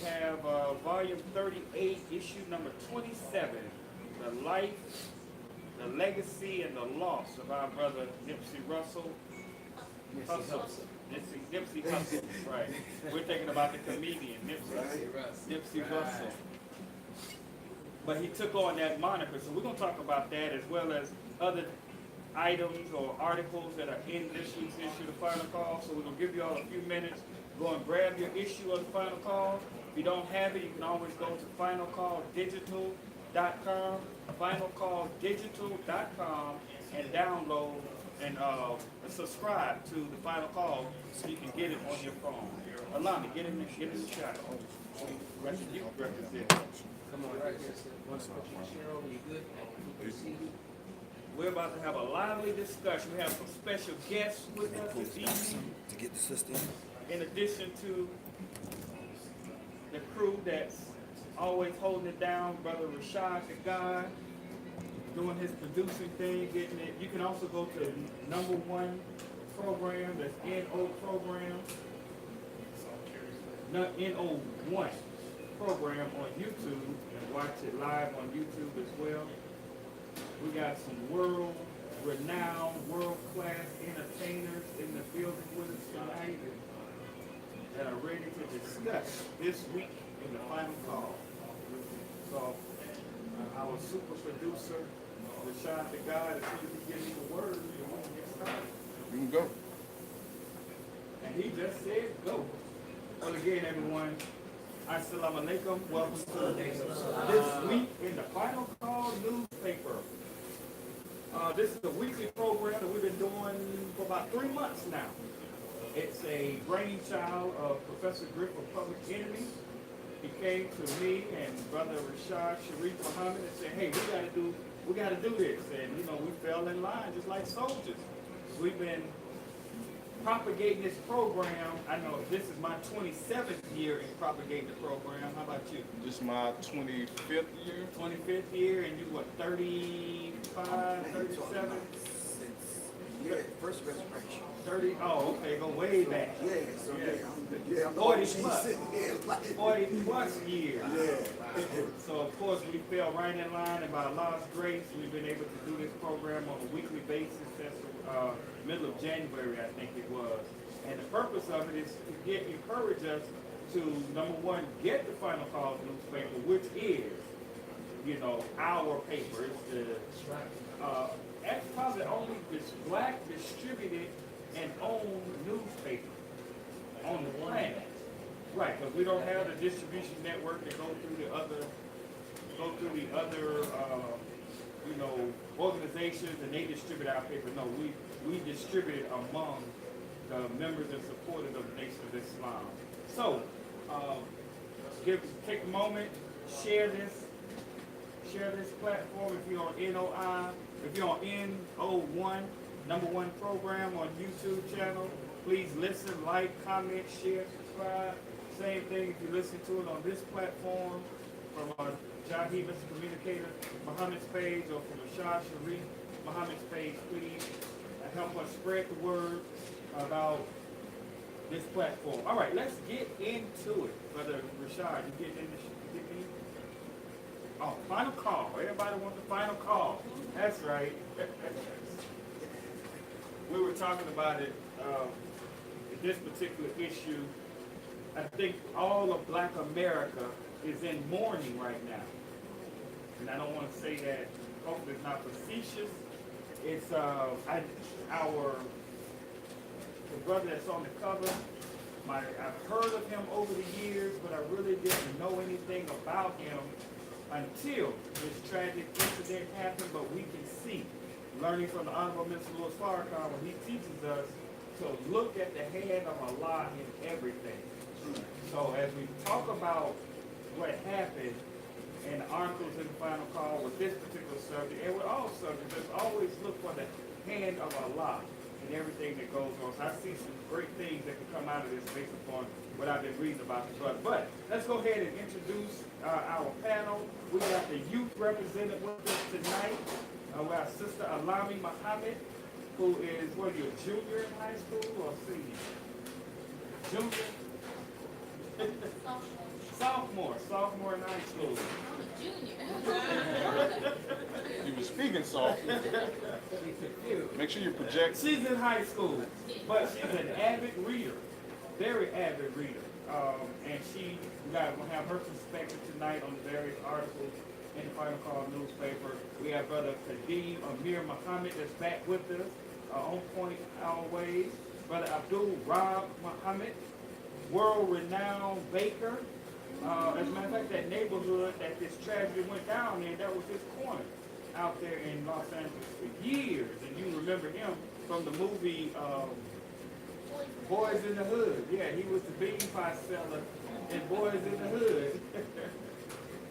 have volume 38, issue number 27, The Life, the Legacy, and the Loss of our brother Nipsey Russell. Nipsey Hussle, right. We're thinking about the comedian, Nipsey Russell. But he took on that moniker, so we're going to talk about that as well as other items or articles that are in this week's issue of the Final Call. So we're going to give you all a few minutes. Go and grab your issue of the Final Call. If you don't have it, you can always go to finalcalldigital.com, finalcalldigital.com, and download and subscribe to the Final Call so you can get it on your phone. Allow me, get in the shot. You represent. Come on, right here. You good? We're about to have a lively discussion. We have some special guests with us this evening. To get the system. In addition to the crew that's always holding it down, Brother Rashad the God, doing his producing thing, getting it. You can also go to the #1 program, that's NO program, NO1 program on YouTube, and watch it live on YouTube as well. We got some world-renowned, world-class entertainers in the building with us tonight that are ready to discuss this week in the Final Call. So, our super producer, Rashad the God, as soon as he gives me the word, we want to get started. You can go. And he just said go. Well, again, everyone, Assalamu alaikum. Welcome to this week in the Final Call newspaper. This is a weekly program that we've been doing for about 3 months now. It's a brainchild of Professor Griff of Public Enemy. He came to me and Brother Rashad Sharif Muhammad and said, "Hey, we got to do this." And we fell in line just like soldiers. We've been propagating this program. I know this is my 27th year in propagating the program. How about you? This is my 25th year. 25th year, and you what, 35, 37? Yeah, first resurrection. 30, oh, okay, go way back. Yeah, 40 plus years. Yeah. So, of course, we fell right in line, and by Allah's grace, we've been able to do this program on a weekly basis since the middle of January, I think it was. And the purpose of it is to encourage us to, #1, get the Final Call newspaper, which is, our paper. It's that's probably the only black distributed and owned newspaper on the planet. Right, because we don't have the distribution network that go through the other organizations and they distribute our paper. No, we distribute it among the members and supporters of the Nation of Islam. So, take a moment, share this platform if you're on NOI, if you're on NO1, #1 program on YouTube channel. Please listen, like, comment, share, subscribe. Same thing if you listen to it on this platform from Jahi, Mr. Communicator, Muhammad's page, or from Rashad Sharif, Muhammad's page. Please help us spread the word about this platform. All right, let's get into it. Brother Rashad, you getting in? Oh, final call. Everybody wants the final call. That's right. We were talking about it, this particular issue. I think all of Black America is in mourning right now. And I don't want to say that, hopefully it's not facetious. It's the brother that's on the cover. I've heard of him over the years, but I really didn't know anything about him until this tragic incident happened. But we can see, learning from the Honorable Mr. Louis Farrakhan, when he teaches us to look at the hand of Allah in everything. So as we talk about what happened in the articles in the Final Call with this particular subject, and with all subjects, just always look for the hand of Allah in everything that goes on. So I see some great things that can come out of this based upon what I've been reading about the brother. But let's go ahead and introduce our panel. We got the youth represented with us tonight. We have Sister Alami Muhammad, who is, what are you, a junior in high school or senior? Junior? Sophomore. sophomore in high school. I'm a junior. You were speaking soft. Make sure you project. She's in high school, but she's an avid reader, very avid reader. And we're gonna have her perspective tonight on the various articles in the Final Call newspaper. We have Brother Kadeem Amir Muhammad that's back with us, on point always. Brother Abdul Rob Muhammad, world-renowned baker. As a matter of fact, that neighborhood that this tragedy went down in, that was his corner out there in Los Angeles for years. And you remember him from the movie Boys in the Hood. Yeah, he was the bean pie seller in Boys in the Hood.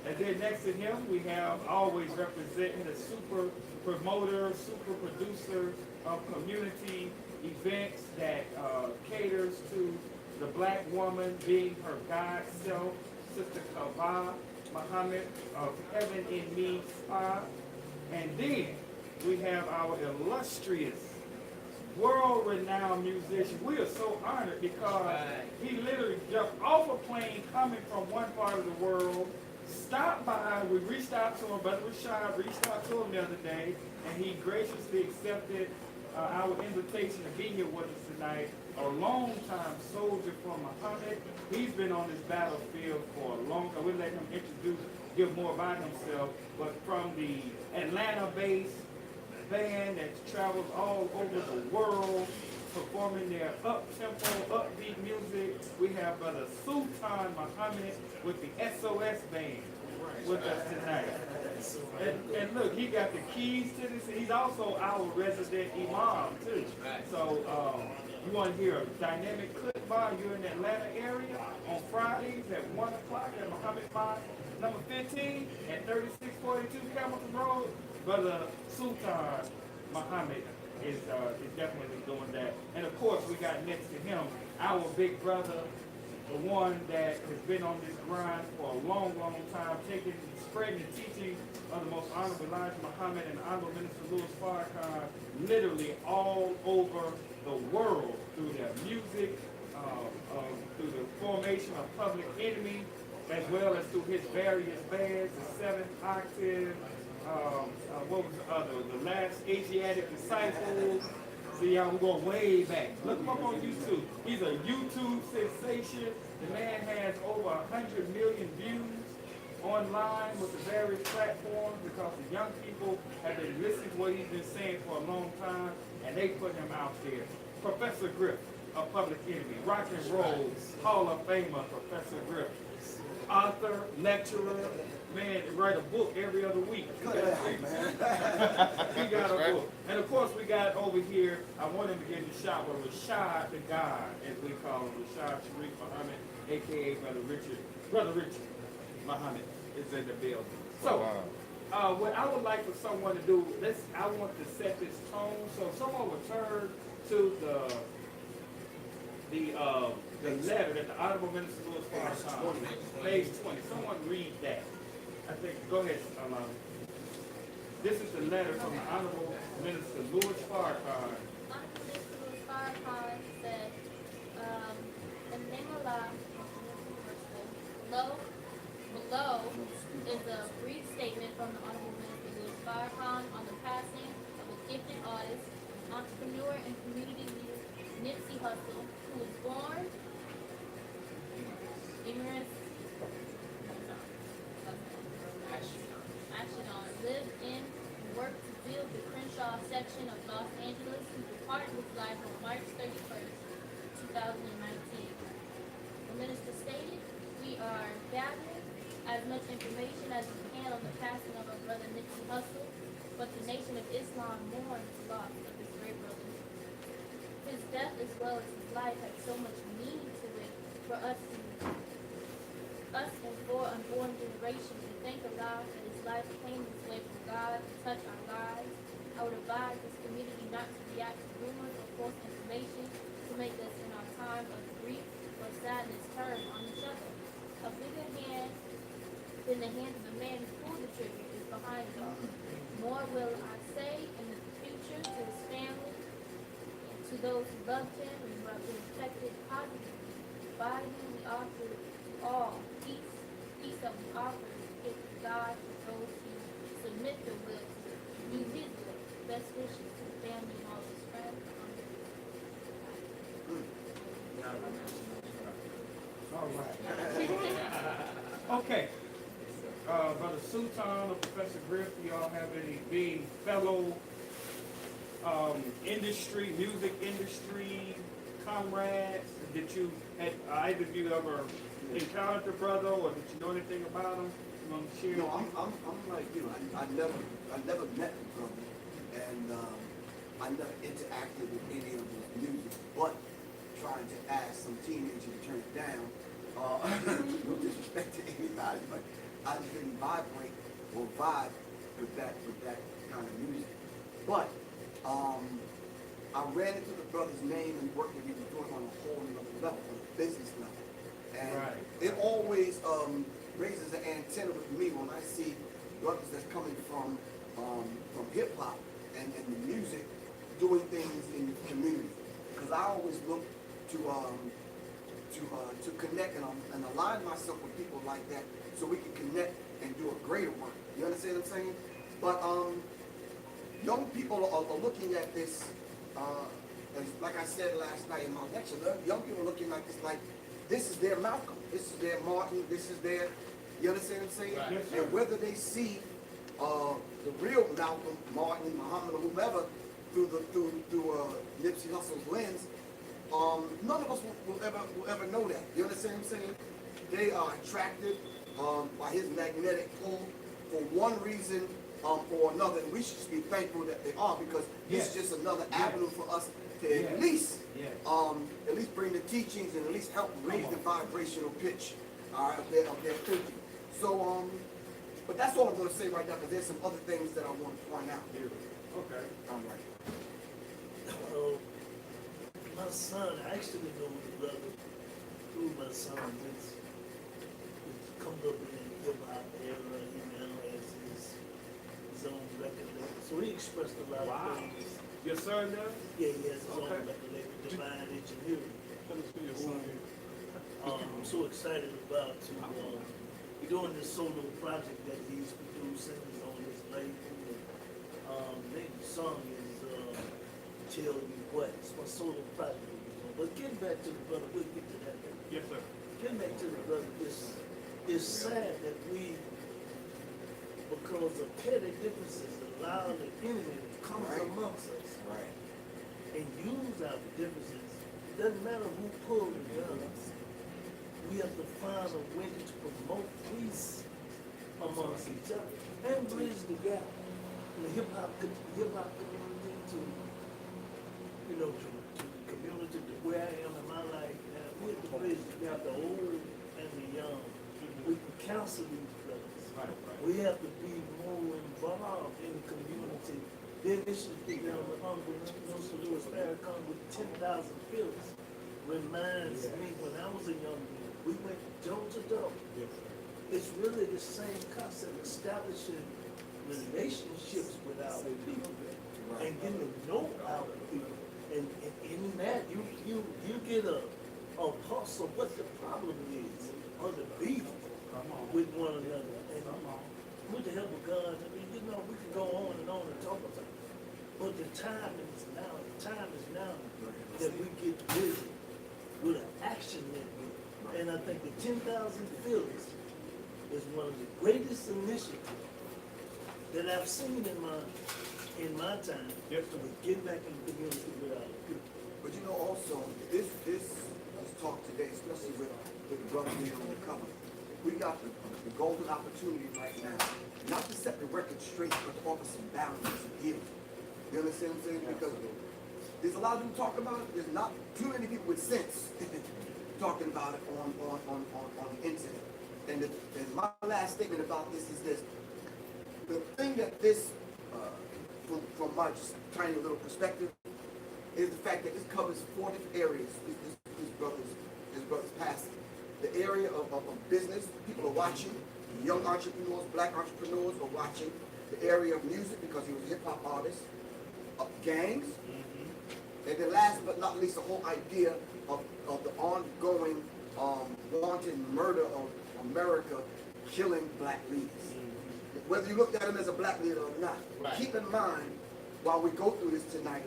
And then next to him, we have always representing the super promoter, super producer of community events that caters to the black woman being her God self, Sister Kava Muhammad of Heaven in Me Spa. And then we have our illustrious, world-renowned musician. We are so honored because he literally jumped off a plane coming from one part of the world, stopped by, we reached out to him, Brother Rashad reached out to him the other day, and he graciously accepted our invitation to be here with us tonight. A long-time soldier for Muhammad. He's been on this battlefield for a long time. We'll let him give more about himself, but from the Atlanta-based band that travels all over the world, performing their up-tempo, upbeat music. We have Brother Sultan Muhammad with the SOS band with us tonight. And look, he got the keys to this. He's also our resident imam too. So you want to hear a dynamic khutbah? You're in the Atlanta area on Fridays at 1 o'clock at Muhammad 5, number 15 at 3642 Hamilton Road. Brother Sultan Muhammad is definitely doing that. And of course, we got next to him our big brother, the one that has been on this grind for a long, long time, spreading the teaching of the most honorable Elijah Muhammad and Honorable Minister Louis Farrakhan literally all over the world through their music, through the formation of Public Enemy, as well as through his various bands, the Seventh Octave, what was the other? The Last Asiatic Disciples. See, y'all, we're going way back. Look him up on YouTube. He's a YouTube sensation. The man has over 100 million views online with the various platforms because the young people have been listening to what he's been saying for a long time, and they put him out there. Professor Griff of Public Enemy, rock and roll Hall of Famer, Professor Griff. Author, lecturer, man, write a book every other week. He got a book. And of course we got over here, I want him to get a shot with Rashad the God, as we call him, Rashad Sharif Muhammad, aka Brother Richard Muhammad is in the building. So what I would like for someone to do, I want to set this tone. So someone would turn to the letter that the Honorable Minister Louis Farrakhan, page 20. Someone read that. I think, go ahead, Alana. This is the letter from the Honorable Minister Louis Farrakhan. Honorable Minister Louis Farrakhan said, in the name of Allah, below is a brief statement from the Honorable Minister Louis Farrakhan on the passing of a gifted artist, entrepreneur, and community leader, Nipsey Hussle, who was born ignorant, lived in and worked to build the Crenshaw section of Los Angeles, who departed this life on March 31st, 2019. The minister stated, we are gathering as much information as we can on the passing of our brother Nipsey Hussle, but the Nation of Islam mourns the loss of this great brother. His death as well as his life had so much meaning to it for us and for unborn generations. We thank Allah that his life came this way from God to touch our lives. I would advise this community not to react to rumors or false information to make us in our time of grief or sadness turn on each other. A bigger hand than the hand of the man who pulled the trigger is behind it all. More will I say in the future to his family and to those who loved him and who have been affected positively by him. We offer to all peace shall be offered if God for those who submit their will to do His will. Best wishes to the family and all His friends. All right. Okay. Brother Sultan or Professor Griff, do y'all have any being fellow industry, music industry comrades that you had either of you ever encountered the brother or did you know anything about him? You want to share? No, I'm like you. I never met the brother, and I never interacted with any of his music, but trying to ask some teenager to turn it down. No disrespect to anybody, but I just didn't vibrate or vibe with that kind of music. But I ran into the brother's name and work that he was doing on a whole other level, on a business level. And Right. it always raises an antenna with me when I see brothers that's coming from hip hop and the music doing things in the community. Because I always look to connect and align myself with people like that so we can connect and do a greater work. You understand what I'm saying? But young people are looking at this, as like I said last night in my lecture, young people are looking at this like this is their Malcolm, this is their Martin, this is their, you understand what I'm saying? Right. Yes, sir. And whether they see the real Malcolm, Martin, Muhammad, or whomever through Nipsey Hussle's lens, none of us will ever know that. You understand what I'm saying? They are attracted by his magnetic pull for one reason or another, and we should just be thankful that they are, because Yes. this is just another Yes. avenue for us to Yes. at least bring the teachings and at least help raise the vibrational pitch of their thinking. So but that's all I'm going to say right now, because there's some other things that I want to point out. Okay. All right. My son, I actually know the brother through my son. It's come up in the hip hop era. He now has his own record label. So he expressed a lot Wow. of things. Your son does? Yeah, he has his own Okay. record label, Divine Engineering. Tell us who your son is. I'm so excited about doing this solo project that he's producing on his label. The name of the song is Tell You What. It's my solo project. But getting back to the brother, we'll get to that later. Yes, sir. Getting back to the brother, it's sad that we, because of petty differences, allow the enemy to come Right. amongst us Right. and use our differences. It doesn't matter who pulls the guns. We have to find a way to promote peace amongst each other and bridge the gap in the hip hop community to the community to where I am in my life. Now, we have to bridge the gap, the old and the young. We can counsel these brothers. Right, right. We have to be more involved in the community. The initiative down the St. Louis Farrakhan with 10,000 fields reminds me when I was a young man, we went door to door. Yes, sir. It's really the same concept, establishing relationships with our people and getting to know our people. And in that, you get a pulse of what the problem is or the beef Come on. with one another. And Come on. with the help of God, I mean, we can go on and talk about it. But the time is now. The time is now that we get busy with an action network. And I think the 10,000 Fields is one of the greatest initiatives that I've seen in my time. Yes, sir. To get back in the community with our people. But you know, also this talk today, especially with the brother being on the cover, we got the golden opportunity right now, not to set the record straight, but to offer some boundaries and healing. You understand what I'm saying? Because there's a lot of people talking about it. There's not too many people with sense talking about it on the internet. And my last statement about this is this: the thing that this, from my just tiny little perspective, is the fact that this covers 4 different areas. This brother's passing. The area of business, people are watching. Young entrepreneurs, black entrepreneurs are watching. The area of music, because he was a hip hop artist. Gangs. And then last but not least, the whole idea of the ongoing wanted murder of America, killing black leaders. Whether you looked at him as a black leader or not, keep in mind, while we go through this tonight,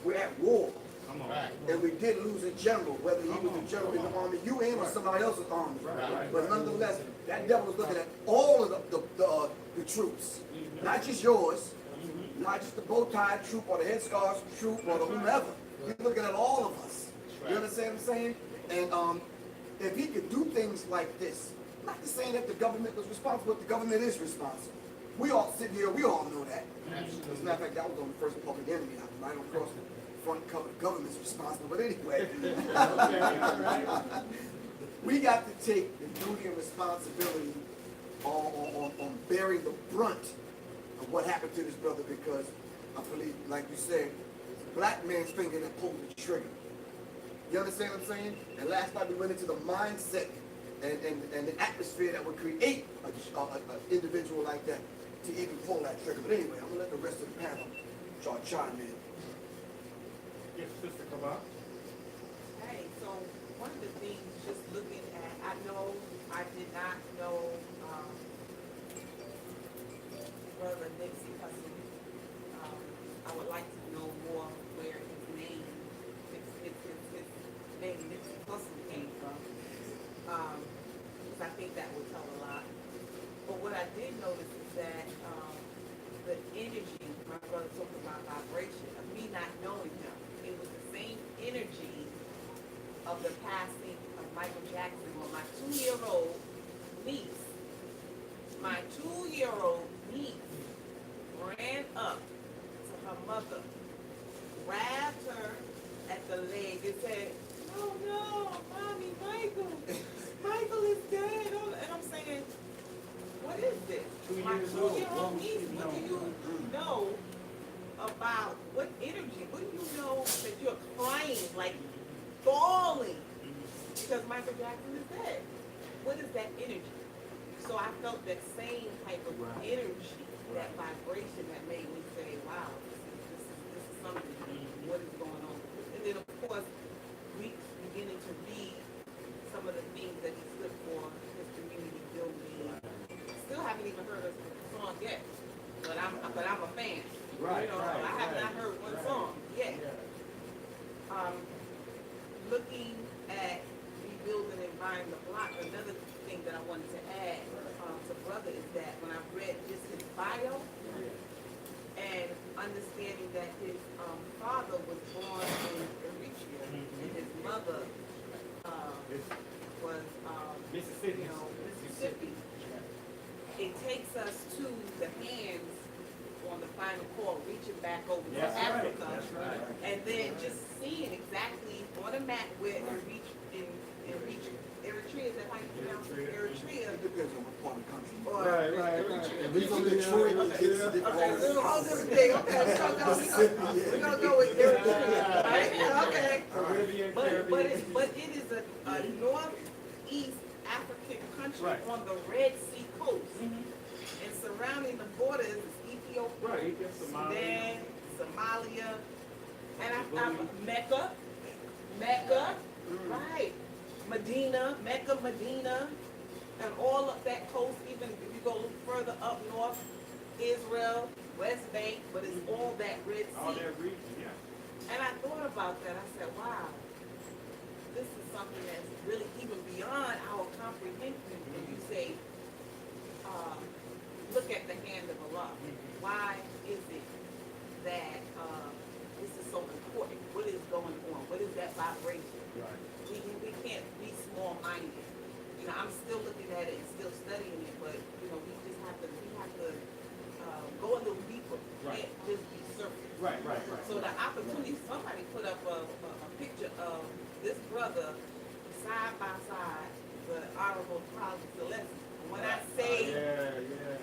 we're at war. Come on. And we did lose a general, whether he was a general in the army you in or somebody else's army. But nonetheless, that devil was looking at all of the troops, not just yours, not just the bow tie troop or the headscarves troop or the whomever. He's looking at all of us. You understand what I'm saying? And if he could do things like this, not to saying that the government was responsible, but the government is responsible. We all sit here, we all know that. As a matter of fact, that was on the first Public Enemy album, right across the front cover. The government's responsible, but anyway. We got to take the duty and responsibility on bearing the brunt of what happened to this brother, because I believe, like you said, it's a black man's finger that pulled the trigger. You understand what I'm saying? And last night we went into the mindset and the atmosphere that would create an individual like that to even pull that trigger. But anyway, I'm gonna let the rest of the panel chime in. Yes, Sister Kabah. Hey, so one of the things, just looking at, I did not know, Brother Nipsey Hussle. I would like to know more where his name, his name Nipsey Hussle came from. Because I think that will tell a lot. But what I did notice is that the energy, my brother talked about vibration, of me not knowing him, it was the same energy of the passing of Michael Jackson when my 2-year-old niece, ran up to her mother, grabbed her at the leg and said, no, Mommy, Michael is dead. And I'm saying, what is this? 2 My years old. 2-year-old niece, what do you know about, what energy? What do you know that you're crying, like bawling, because Michael Jackson is dead? What is that energy? So I felt that same type of energy, that vibration that made me say, wow, this is something. What is going on? And then, of course, beginning to read some of the things that he stood for, his community building. Still haven't even heard of the song yet, but I'm a fan. Right, you know, I have not heard one song yet. Looking at rebuilding and buying the block, another thing that I wanted to add to Brother is that when I read just his bio and understanding that his father was born in Eritrea and his mother was Mississippi. Mississippi. It takes us to the hands on the final call, reaching back over to Africa, That's right. and then just seeing exactly on a map where Eritrea, is that how you pronounce it? Eritrea. It depends on what part of the country. Right. If we from Detroit, it's a different Okay, this is a whole different thing. Okay, we're gonna go with Eritrea, right? Okay. Caribbean, But it is a northeast African country on the Red Sea coast. And surrounding the borders is Ethiopia, Right, Sudan, Somalia, and Mecca, right. Mecca, Medina, and all of that coast, even if you go a little further up north, Israel, West Bank, but it's all that Red Sea. all that region, yeah. And I thought about that. I said, wow, this is something that's really even beyond our comprehension. When you say, look at the hand of Allah. Why is it that this is so important? What is going on? What is that vibration? Right. We can't be small-minded. You know, I'm still looking at it and still studying it, but you know, we have to go a little deeper. Right. Can't just be surface. Right. So the opportunity, somebody put up a picture of this brother side by side with Honorable Holly Celeste. When I say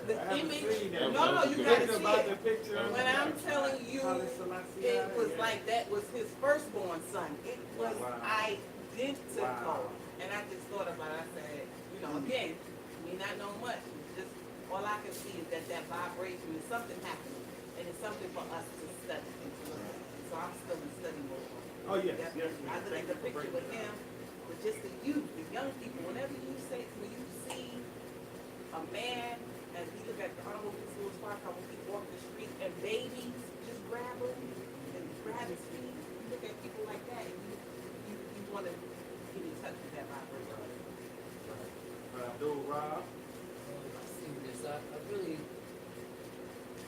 the I haven't image, seen that. no, you gotta see about it. the picture. When I'm telling you, Haile Selassie, it was like that was his firstborn son. It was identical. Wow. And I just thought about it. I said, you know, again, me not know much. Just all I can see is that vibration is something happening, and it's something for us to study and to look at. So I'm still in study mode. Oh, yes, yes, I look thank at the you for picture breaking with it him, but just the youth, the young people. Whenever you see man, and we look at the automobile fuel spot car when we walk the street and babies just grab him and grab his feet. You look at people like that and you want to get in touch with that vibration. Rob. I see this. I really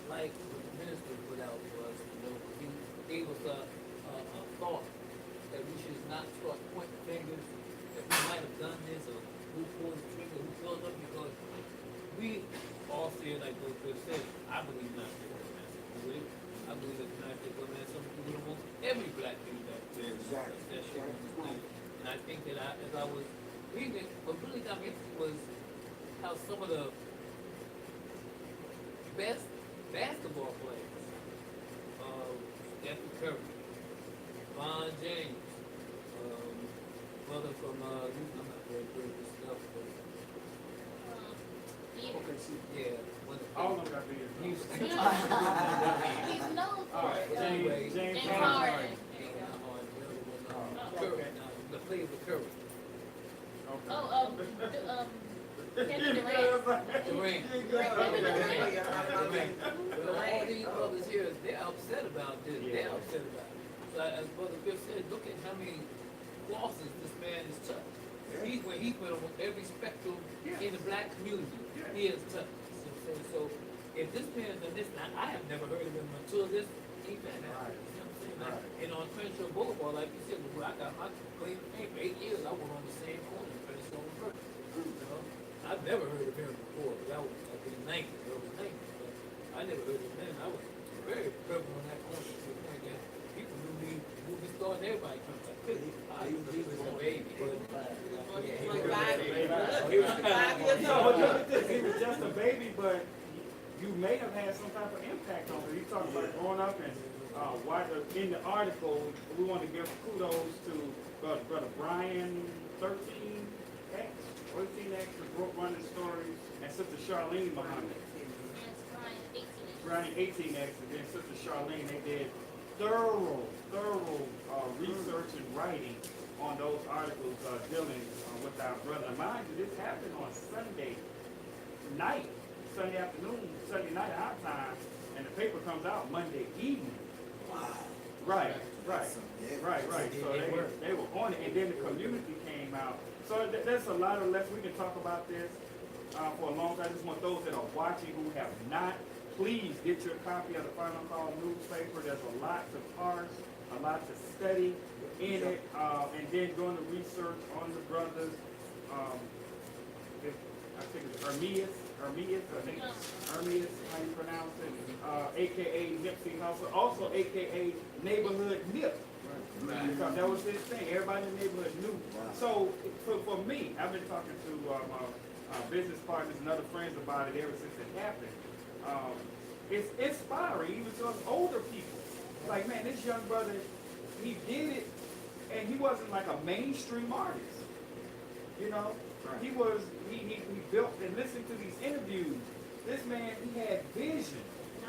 like what the minister put out for us. You know, he gave us a thought that we should not start pointing fingers, that we might have done this, or who pulled the trigger, who pulled up, because we all say, like what Chris said, I believe not to go master. I believe that tonight they go man something to do with almost every black thing that Exactly. that shit on this thing. And I think that as I was reading, what really got me interested was how some of the best basketball players, Stephen Curry, Von James, brother from, I'm not very good with stuff, but yeah, All of them got videos. Houston. He's known for it. Anyway, James James Harden. Harden. Curry, the player with Curry. Oh, Kevin Durant. Durant. Durant. Well, all these brothers here, they're upset about this. They're upset about it. So as Brother Chris said, look at how many losses this man has touched. He's went on every spectrum in the black community. He has touched. So if this man's done this, now I have never heard of him until this event happened. You know what I'm saying? Like, and on Crenshaw Boulevard, like you said, when I got my claim for 8 years, I went on the same corner in Crenshaw and Burke. You know? I've never heard of him before, but I was like in the 90s, early 90s. But I never heard of him. I was very prevalent on that corner. To the point that people knew me, movie star, and everybody comes like, I used to be a baby. He was 5 years No, old. but look at this. He was just a baby, but you may have had some type of impact on him. You talking about growing up and in the article, we want to give kudos to Brother Brian 13X, 13X, the book running stories, and Sister Charlene Muhammad. Brian 18X, and then Sister Charlene, they did thorough research and writing on those articles dealing with our brother. Mind you, this happened on Sunday afternoon, Sunday night our time, and the paper comes out Monday evening. Wow. Right. So they were on it, and then the community came out. So there's a lot of lessons. We can talk about this for a long time. I just want those that are watching who have not, please get your copy of the Final Call newspaper. There's a lot to parse, a lot to study in it, and then doing the research on the brothers. I think it's Hermias, how you pronounce it, aka Nipsey Hussle, also aka Neighborhood Nip. Because that was his thing. Everybody in the neighborhood knew. So for me, I've been talking to my business partners and other friends about it ever since it happened. It's inspiring, even to us older people. Like, man, this young brother, he did it, and he wasn't like a mainstream artist. You know, he built and listened to these interviews. This man, he had vision,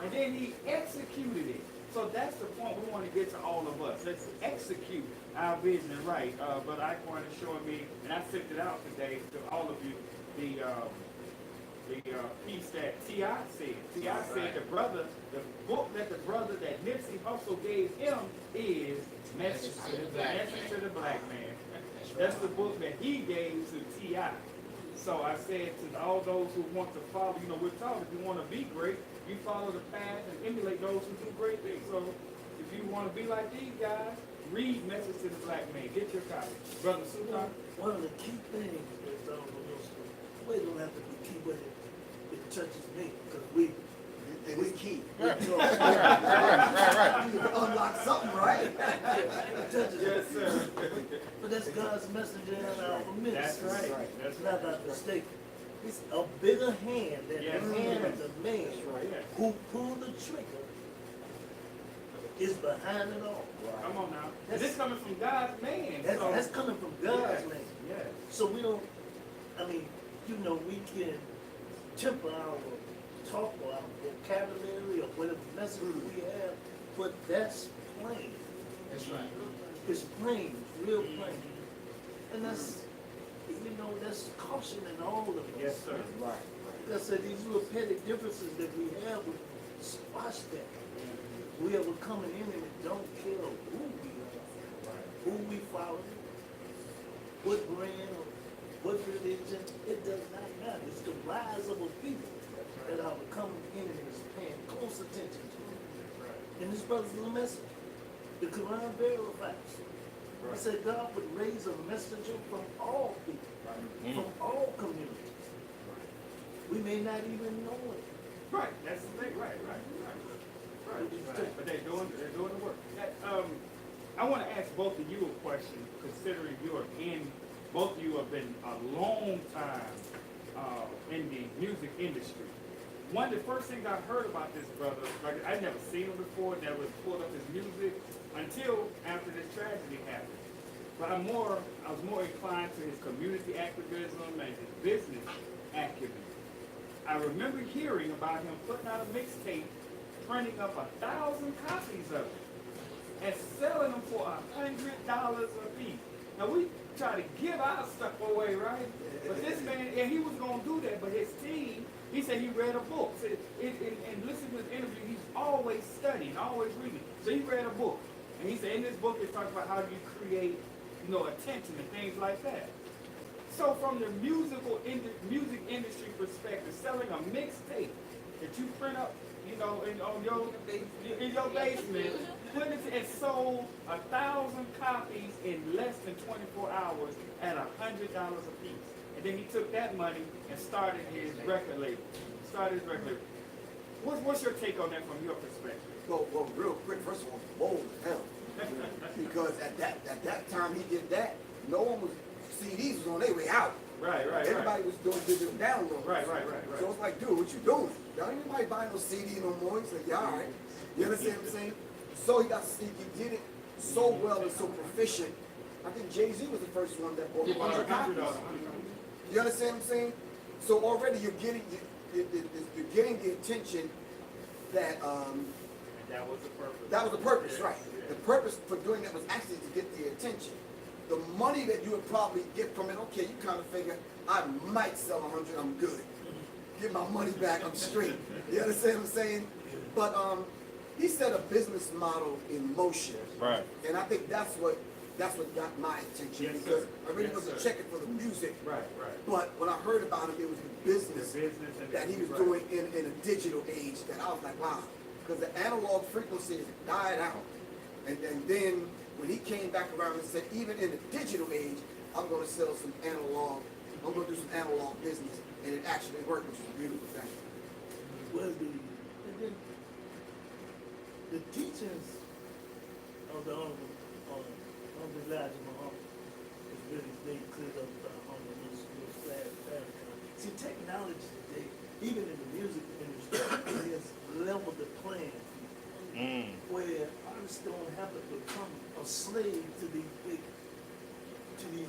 and then he executed it. So that's the point we want to get to all of us. Let's execute our vision right. But Icorn is showing me, and I sent it out today to all of you, the piece that T.I. said. T.I. said the book that Nipsey Hussle gave him is Message to the Black Man. That's the book that he gave to T.I. So I said to all those who want to follow, you know, we're taught if you want to be great, you follow the path and emulate those who do great things. So if you want to be like these guys, read Message to the Black Man. Get your copy. Brother Sultan. One of the key things is we don't have to be key with it. It touches me because we key. Right. Unlock something, right? It touches Yes, me. sir. But that's God's messenger in our That's ministry. right. That's Not right. by mistake. It's a bigger hand than Yes. the hand of the man That's right. Yes. who pulled the trigger is behind it all. Come on now. This coming from God's man. That's coming from God's Yes. man. Yes. So we don't, we can temper our talk or our vocabulary or whatever message we have, but that's plain. That's right. It's plain, it's real plain. And that's, that's caution in all of us. Yes, sir. Right. like I said, these little petty differences that we have, we squash that. We are coming in and it don't care who we are, who we follow, what brand or what religion, it does not matter. It's the rise of a people that are coming in and is paying close attention to. And this brother's a message. The Quran verifies. It said God would raise a messenger from all people, from all communities. We may not even know it. Right, that's the thing, right. But they're doing the work. I want to ask both of you a question, considering both of you have been a long time in the music industry. One of the first things I heard about this brother, like I'd never seen him before, never pulled up his music until after this tragedy happened. But I was more inclined to his community activism and his business acumen. I remember hearing about him putting out a mixtape, printing up 1,000 copies of it, and selling them for $100 a piece. Now we try to give our stuff away, right? But this man, and he was gonna do that, but his team, he said he read a book. And listen to his interview, he's always studying, always reading. So he read a book. And he said in this book it talks about how you create, attention and things like that. So from the music industry perspective, selling a mixtape that you print up, in your basement, put it and sold 1,000 copies in less than 24 hours at $100 a piece. And then he took that money and started his record label. What's your take on that from your perspective? Well, real quick, first of all, bold as hell. Because at that time he did that, no one was, CDs was on their way out. Right. Everybody was doing digital downloads. Right. So it's like, dude, what you doing? Y'all ain't nobody buying no CD no more. He's like, yeah, all right. You understand what I'm saying? So he did it so well and so proficient. I think Jay-Z was the first one that bought 100 copies. You understand what I'm saying? So already you're getting the attention that That was the purpose. that was the purpose, right? The purpose for doing that was actually to get the attention. The money that you would probably get from it, okay, you kind of figure, I might sell 100, I'm good. Get my money back, I'm straight. You understand what I'm saying? But he set a business model in motion. Right. And I think that's what got my attention, Yes, because sir. I really Yes, wasn't sir. checking for the music. Right. But when I heard about him, it was the business, and that he was right. doing in a digital age that I was like, wow. Because the analog frequencies died out. And then when he came back around and said, even in the digital age, I'm going to sell some analog, I'm going to do some analog business. And it actually worked, which is a beautiful thing. Well, the teachings of the Honorable Elijah Muhammad is really made clear of the Honorable Minister. See, technology today, even in the music industry, has leveled the playing field, where artists don't have to become a slave to these big, to the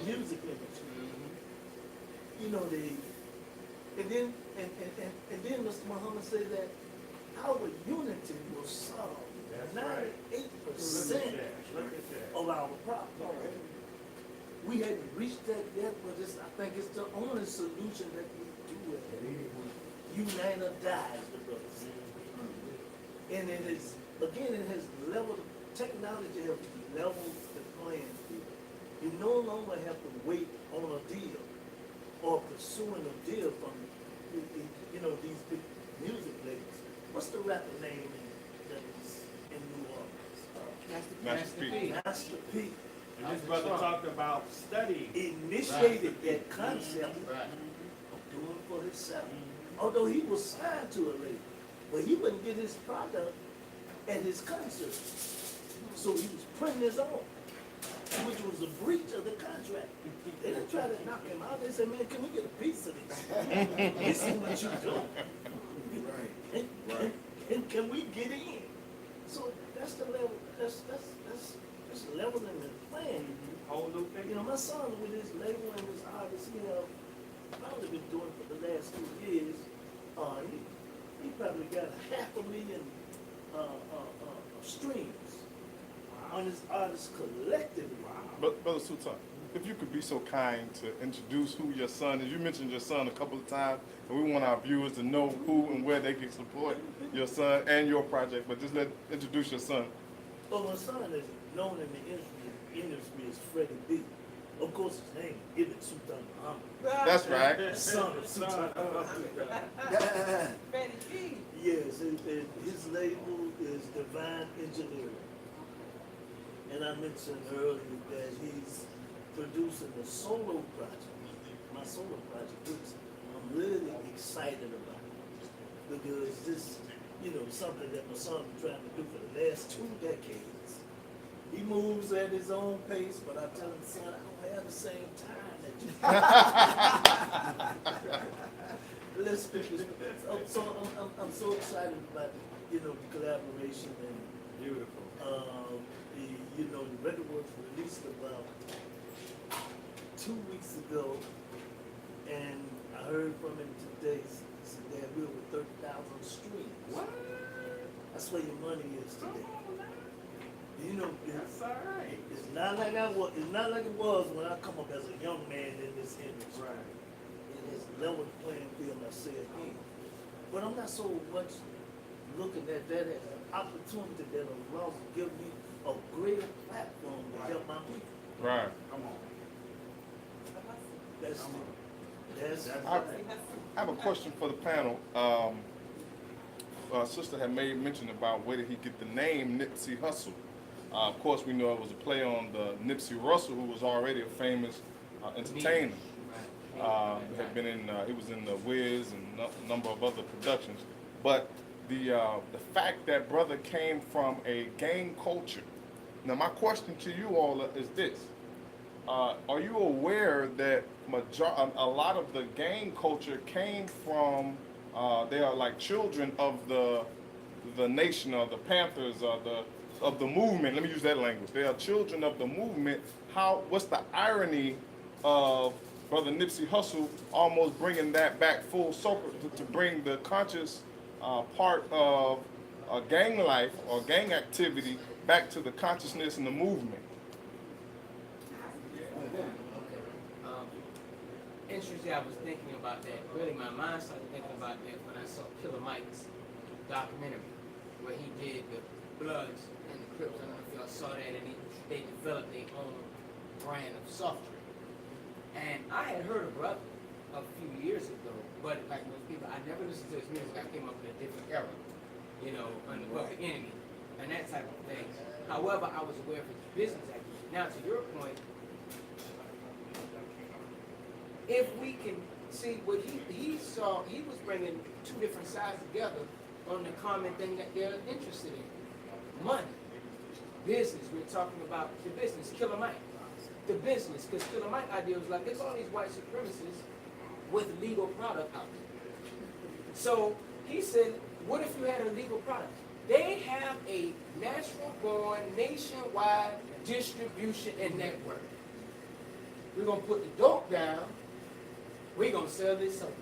music industry. And then Mr. Muhammad said that our unity will solve 98% Look at that. of our problems. We hadn't reached that yet, but I think it's the only solution that we do it. Unite or die, as the brother said. And it is, again, it has leveled, technology has leveled the playing field. You no longer have to wait on a deal or pursuing a deal from, these big music labels. What's the rapper name that is in New Orleans? Master P. Master P. And this brother talked about studying. Initiated that concept of doing for himself. Although he was signed to a label, but he wouldn't get his product at his concert. So he was printing his own, which was a breach of the contract. They didn't try to knock him out. They said, man, can we get a piece of this? This is what you do. And can we get in? So that's the level, that's leveling the playing. Whole new thing. My son with his label and his artist, he probably been doing it for the last 2 years. He probably got 500,000 streams on his artists collectively. Brother Sultan, if you could be so kind to introduce who your son is. You mentioned your son a couple of times, and we want our viewers to know who and where they can support your son and your project, but just introduce your son. Well, my son is known in the industry as Freddie B. Of course, his name is Ibn Sultan Muhammad. That's right. Son of Sultan Muhammad. Freddie G. Yes, his label is Divine Engineering. And I mentioned earlier that he's producing a solo project, my solo project, which I'm really excited about. Because this, something that my son been trying to do for the last 2 decades. He moves at his own pace, but I tell him, son, I don't have the same time that you. Let's finish. So I'm so excited about the collaboration and Beautiful. the record was released about 2 weeks ago, and I heard from him today. He said, Dad, we're over 30,000 streams. What? That's where your money is today. That's all right. It's not like it was when I come up as a young man in this industry. Right. It is level playing field, I say again. But I'm not so much looking at that as an opportunity that allows to give me a greater platform to help my people. Right. Come on. That's I have a question for the panel. Sister had made mention about where did he get the name Nipsey Hussle. Of course, we know it was a play on the Nipsey Russell, who was already a famous entertainer. He was in the Wiz and a number of other productions. But the fact that brother came from a gang culture. Now, my question to you all is this: are you aware that a lot of the gang culture came from? They are like children of the nation, or the Panthers, or of the movement. Let me use that language. They are children of the movement. What's the irony of Brother Nipsey Hussle almost bringing that back full circle to bring the conscious part of gang life or gang activity back to the consciousness and the movement? Interesting, I was thinking about that. Really, my mind started thinking about that when I saw Killer Mike's documentary, where he did the Bloods and the Crips. I don't know if y'all saw that, and they developed their own brand of soft drink. And I had heard of Brother a few years ago, but like most people, I never listened to his music. I came up in a different era, under Public Enemy and that type of thing. However, I was aware of his business activity. Now, to your point, if we can see what he saw, he was bringing two different sides together on the common thing that they're interested in. Money. Business. We're talking about the business. Killer Mike. The business. Because Killer Mike idea was like, there's all these white supremacists with legal product out there. So he said, what if you had a legal product? They have a natural-born, nationwide distribution and network. We're going to put the dope down. We're going to sell this service.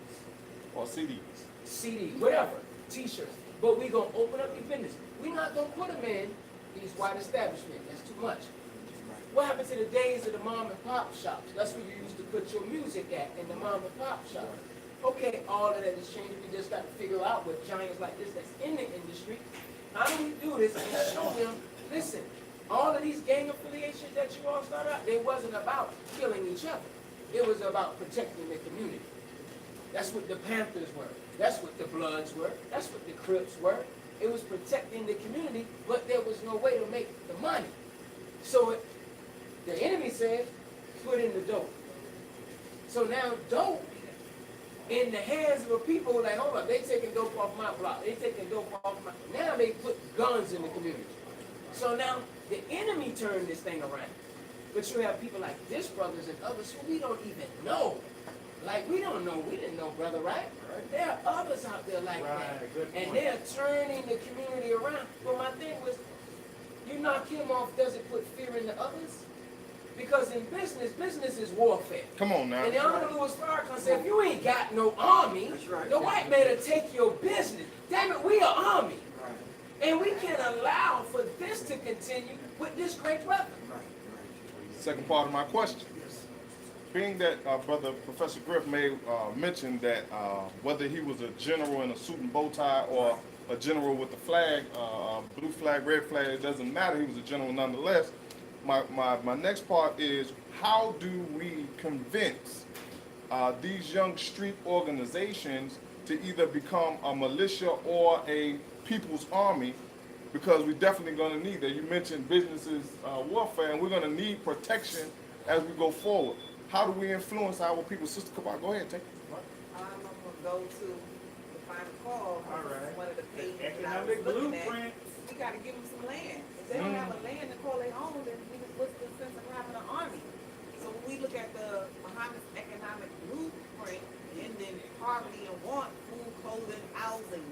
Or CDs. CDs, whatever, T-shirts. But we're going to open up your business. We're not going to put them in these white establishments. That's too much. What happened to the days of the mom and pop shops? That's where you used to put your music at, in the mom and pop shop. Okay, all of that has changed. We just got to figure out with giants like this that's in the industry, how do we do this and show them, listen, all of these gang affiliations that you all started out, it wasn't about killing each other. It was about protecting the community. That's what the Panthers were. That's what the Bloods were. That's what the Crips were. It was protecting the community, but there was no way to make the money. So the enemy said, put in the dope. So now dope in the hands of the people like, hold up, they taking dope off my block. They taking dope off my... Now they put guns in the community. So now the enemy turned this thing around. But you have people like this brothers and others who we don't even know. Like, we don't know. We didn't know, brother, right? There are others out there like that. And they're turning the community around. But my thing was, you knock him off, does it put fear in the others? Because in business is warfare. Come on now. And the Honorable Louis Farrakhan said, if you ain't got no army, the white man will take your business. Damn it, we are army. And we can't allow for this to continue with this great weapon. Second part of my question. being that Brother Professor Griff made mention that whether he was a general in a suit and bow tie or a general with the flag, blue flag, red flag, it doesn't matter. He was a general nonetheless. My next part is, how do we convince these young street organizations to either become a militia or a people's army? Because we're definitely going to need that. You mentioned businesses warfare, and we're going to need protection as we go forward. How do we influence our people? Sister Kabak, go ahead, take it. I'm gonna go to the final call. All This is right. one of the pages that I was Economic looking at. blueprint. We gotta give them some land. If they don't have a land to call their own, then what's the sense of having an army? So when we look at the Muhammad's economic blueprint, ending poverty and want, food, clothing, housing,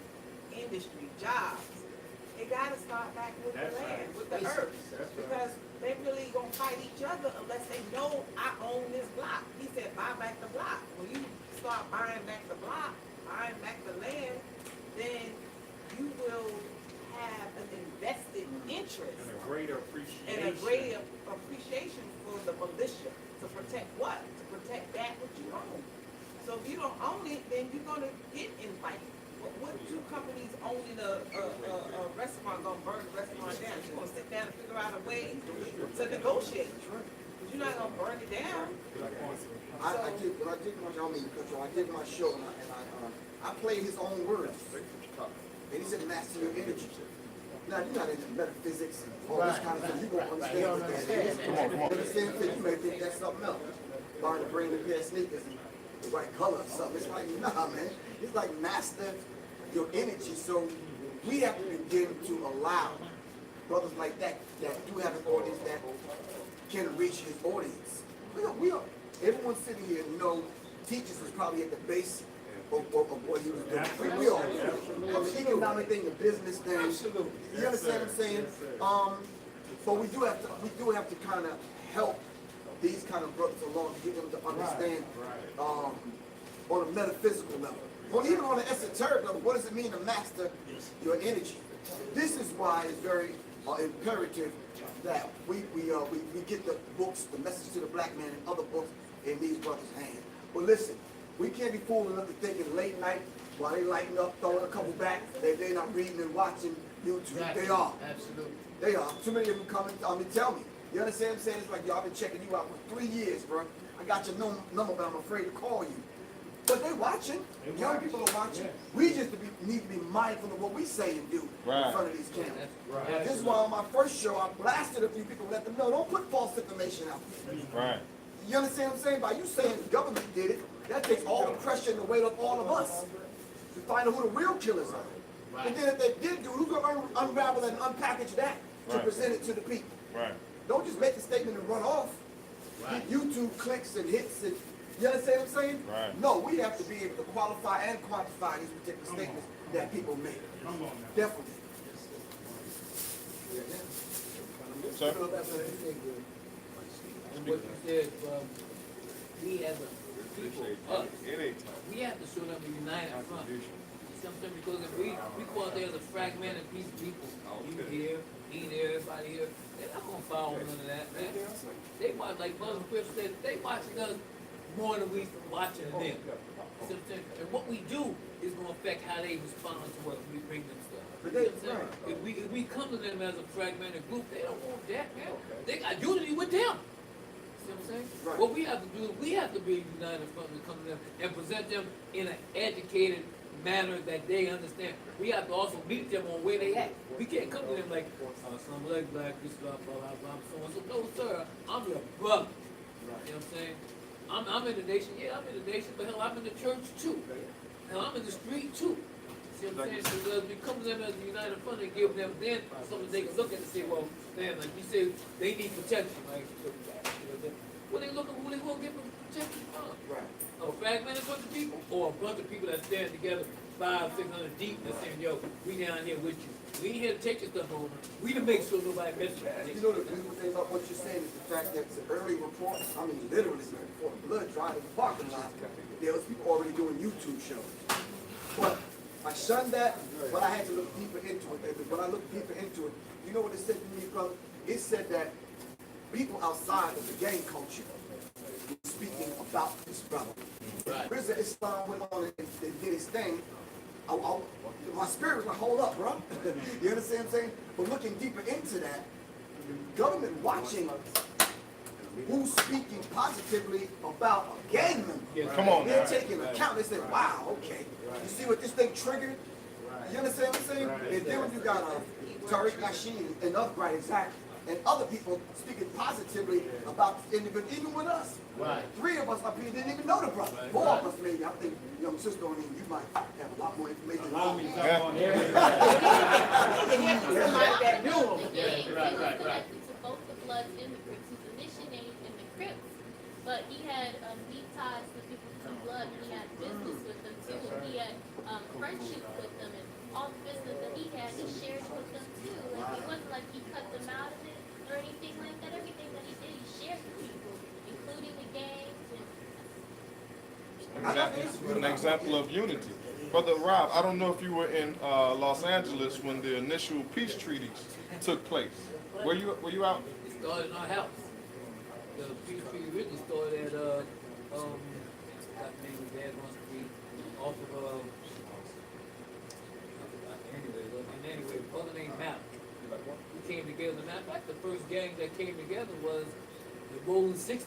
industry, jobs, it gotta start back with That's the land, right. with the That's earth. right. Because they really gonna fight each other unless they know I own this block. He said, buy back the block. When you start buying back the block, buying back the land, then you will have an invested interest And a greater and appreciation. a greater appreciation for the militia. To protect what? To protect that which you own. So if you don't own it, then you're gonna get invited. What two companies owning a restaurant gonna burn the restaurant down? You're gonna sit down and figure out a way to negotiate. But you're not gonna burn it down. I did my, I mean, because I did my show and I played his own words. And he said, master your energy. Now, you're not into metaphysics and all this kind of stuff. You won't understand what that is. Come on, come on. You understand? You may think that's something else. Buying a brand new pair of sneakers and the right color or something. It's like, nah, man. It's like master your energy. So we have to begin to allow brothers like that do have an audience that can reach his audience. We are everyone sitting here teachers was probably at the base of what he was doing. We all do. From the economic thing, the business thing. You understand what I'm saying? But we do have to kind of help these kind of brothers along to get them to understand on a metaphysical level. Or even on an esoteric level, what does it mean to master your energy? This is why it's very imperative that we get the books, the Message to the Black Man, and other books in these brothers' hands. But listen, we can't be fooling enough to thinking late night while they lighting up, throwing a couple back, they're not reading and watching YouTube. They are. Absolutely. They are. Too many of them come and tell me. You understand what I'm saying? It's like, yo, I've been checking you out for 3 years, bro. I got your number, but I'm afraid to call you. But they watching. Young people are watching. We just need to be mindful of what we say and do in front of these cameras. This is why on my first show, I blasted a few people, let them know, don't put false information out there. Right. You understand what I'm saying? By you saying the government did it, that takes all the pressure and the weight of all of us to find out who the real killers are. And then if they did do it, who's going to unravel and unpackage that to present it to the people? Right. Don't just make a statement and run off. Get YouTube clicks and hits and you understand what I'm saying? Right. No, we have to be able to qualify and quantify these particular statements that people make. Come on now. Definitely. Sir? What you said, we as a people, us, we have to show them a united front. Something because if we go out there as a fragmented piece of people, you here, he there, everybody here, they're not gonna follow none of that, man. They watch, like Brother Chris said, they watching us more than we watching them. You see what I'm saying? And what we do is gonna affect how they respond to what we bring them stuff. But You know what I'm saying? If we come to them as a fragmented group, they don't want that, man. They got unity with them. See what I'm saying? Right. What we have to do, we have to be united front to come to them and present them in an educated manner that they understand. We have to also meet them on where they at. We can't come to them like, some like black, this blah, blah, blah, blah, so on. So no, sir, I'm your brother. You know what I'm saying? I'm in the nation, yeah, I'm in the nation, but hell, I'm in the church too. Hell, I'm in the street too. See what I'm saying? So we come to them as a united front and give them then something they can look at and say, well, man, like you say, they need protection. Like, well, they look at who they gonna give them protection from. Right. A fragmented bunch of people, or a bunch of people that stand together 500, 600 deep and saying, yo, we down here with you. We ain't here to take your stuff over. We to make sure nobody messes with it. You know, the beautiful thing about what you're saying is the fact that it's an early report. I mean, literally, before the blood dried in the parking lot, there was people already doing YouTube shows. But I shunned that, but I had to look deeper into it. And when I looked deeper into it, you know what it said to me, brother? It said that people outside of the gang culture were speaking about this brother. Right. Rizza Islam went on and did his thing. My spirit was like, hold up, bro. You understand what I'm saying? But looking deeper into that, the government watching who's speaking positively about a gang member. Come on They're now. taking account. They say, wow, okay. You see what this thing triggered? You understand what I'm saying? And then when you got Tariq Nasheed and other, right, exactly, and other people speaking positively about the individual, even with us. Right. 3 of us up here didn't even know the brother. 4 of us maybe. I think young sister on you might have a lot more information than Allow me to me. come on here. Somebody that knew him. The thing, he was connected to both the Bloods and the Crips. He's initiated in the Crips, but he had deep ties with people from Blood, and he had business with them too. And he had friendship with them, and all the business that he had, he shared with them too. Like it wasn't like he cut them out of it or anything like that. Everything that he did, he shared with people, including the gangs. And An example of unity. Brother Rob, I don't know if you were in Los Angeles when the initial peace treaties took place. Were you out? It started in our house. The peace treaty really started at that name was Advance Street, off of anyway, brother named Map. We came together. Matter of fact, the first gang that came together was the Rolling 60s.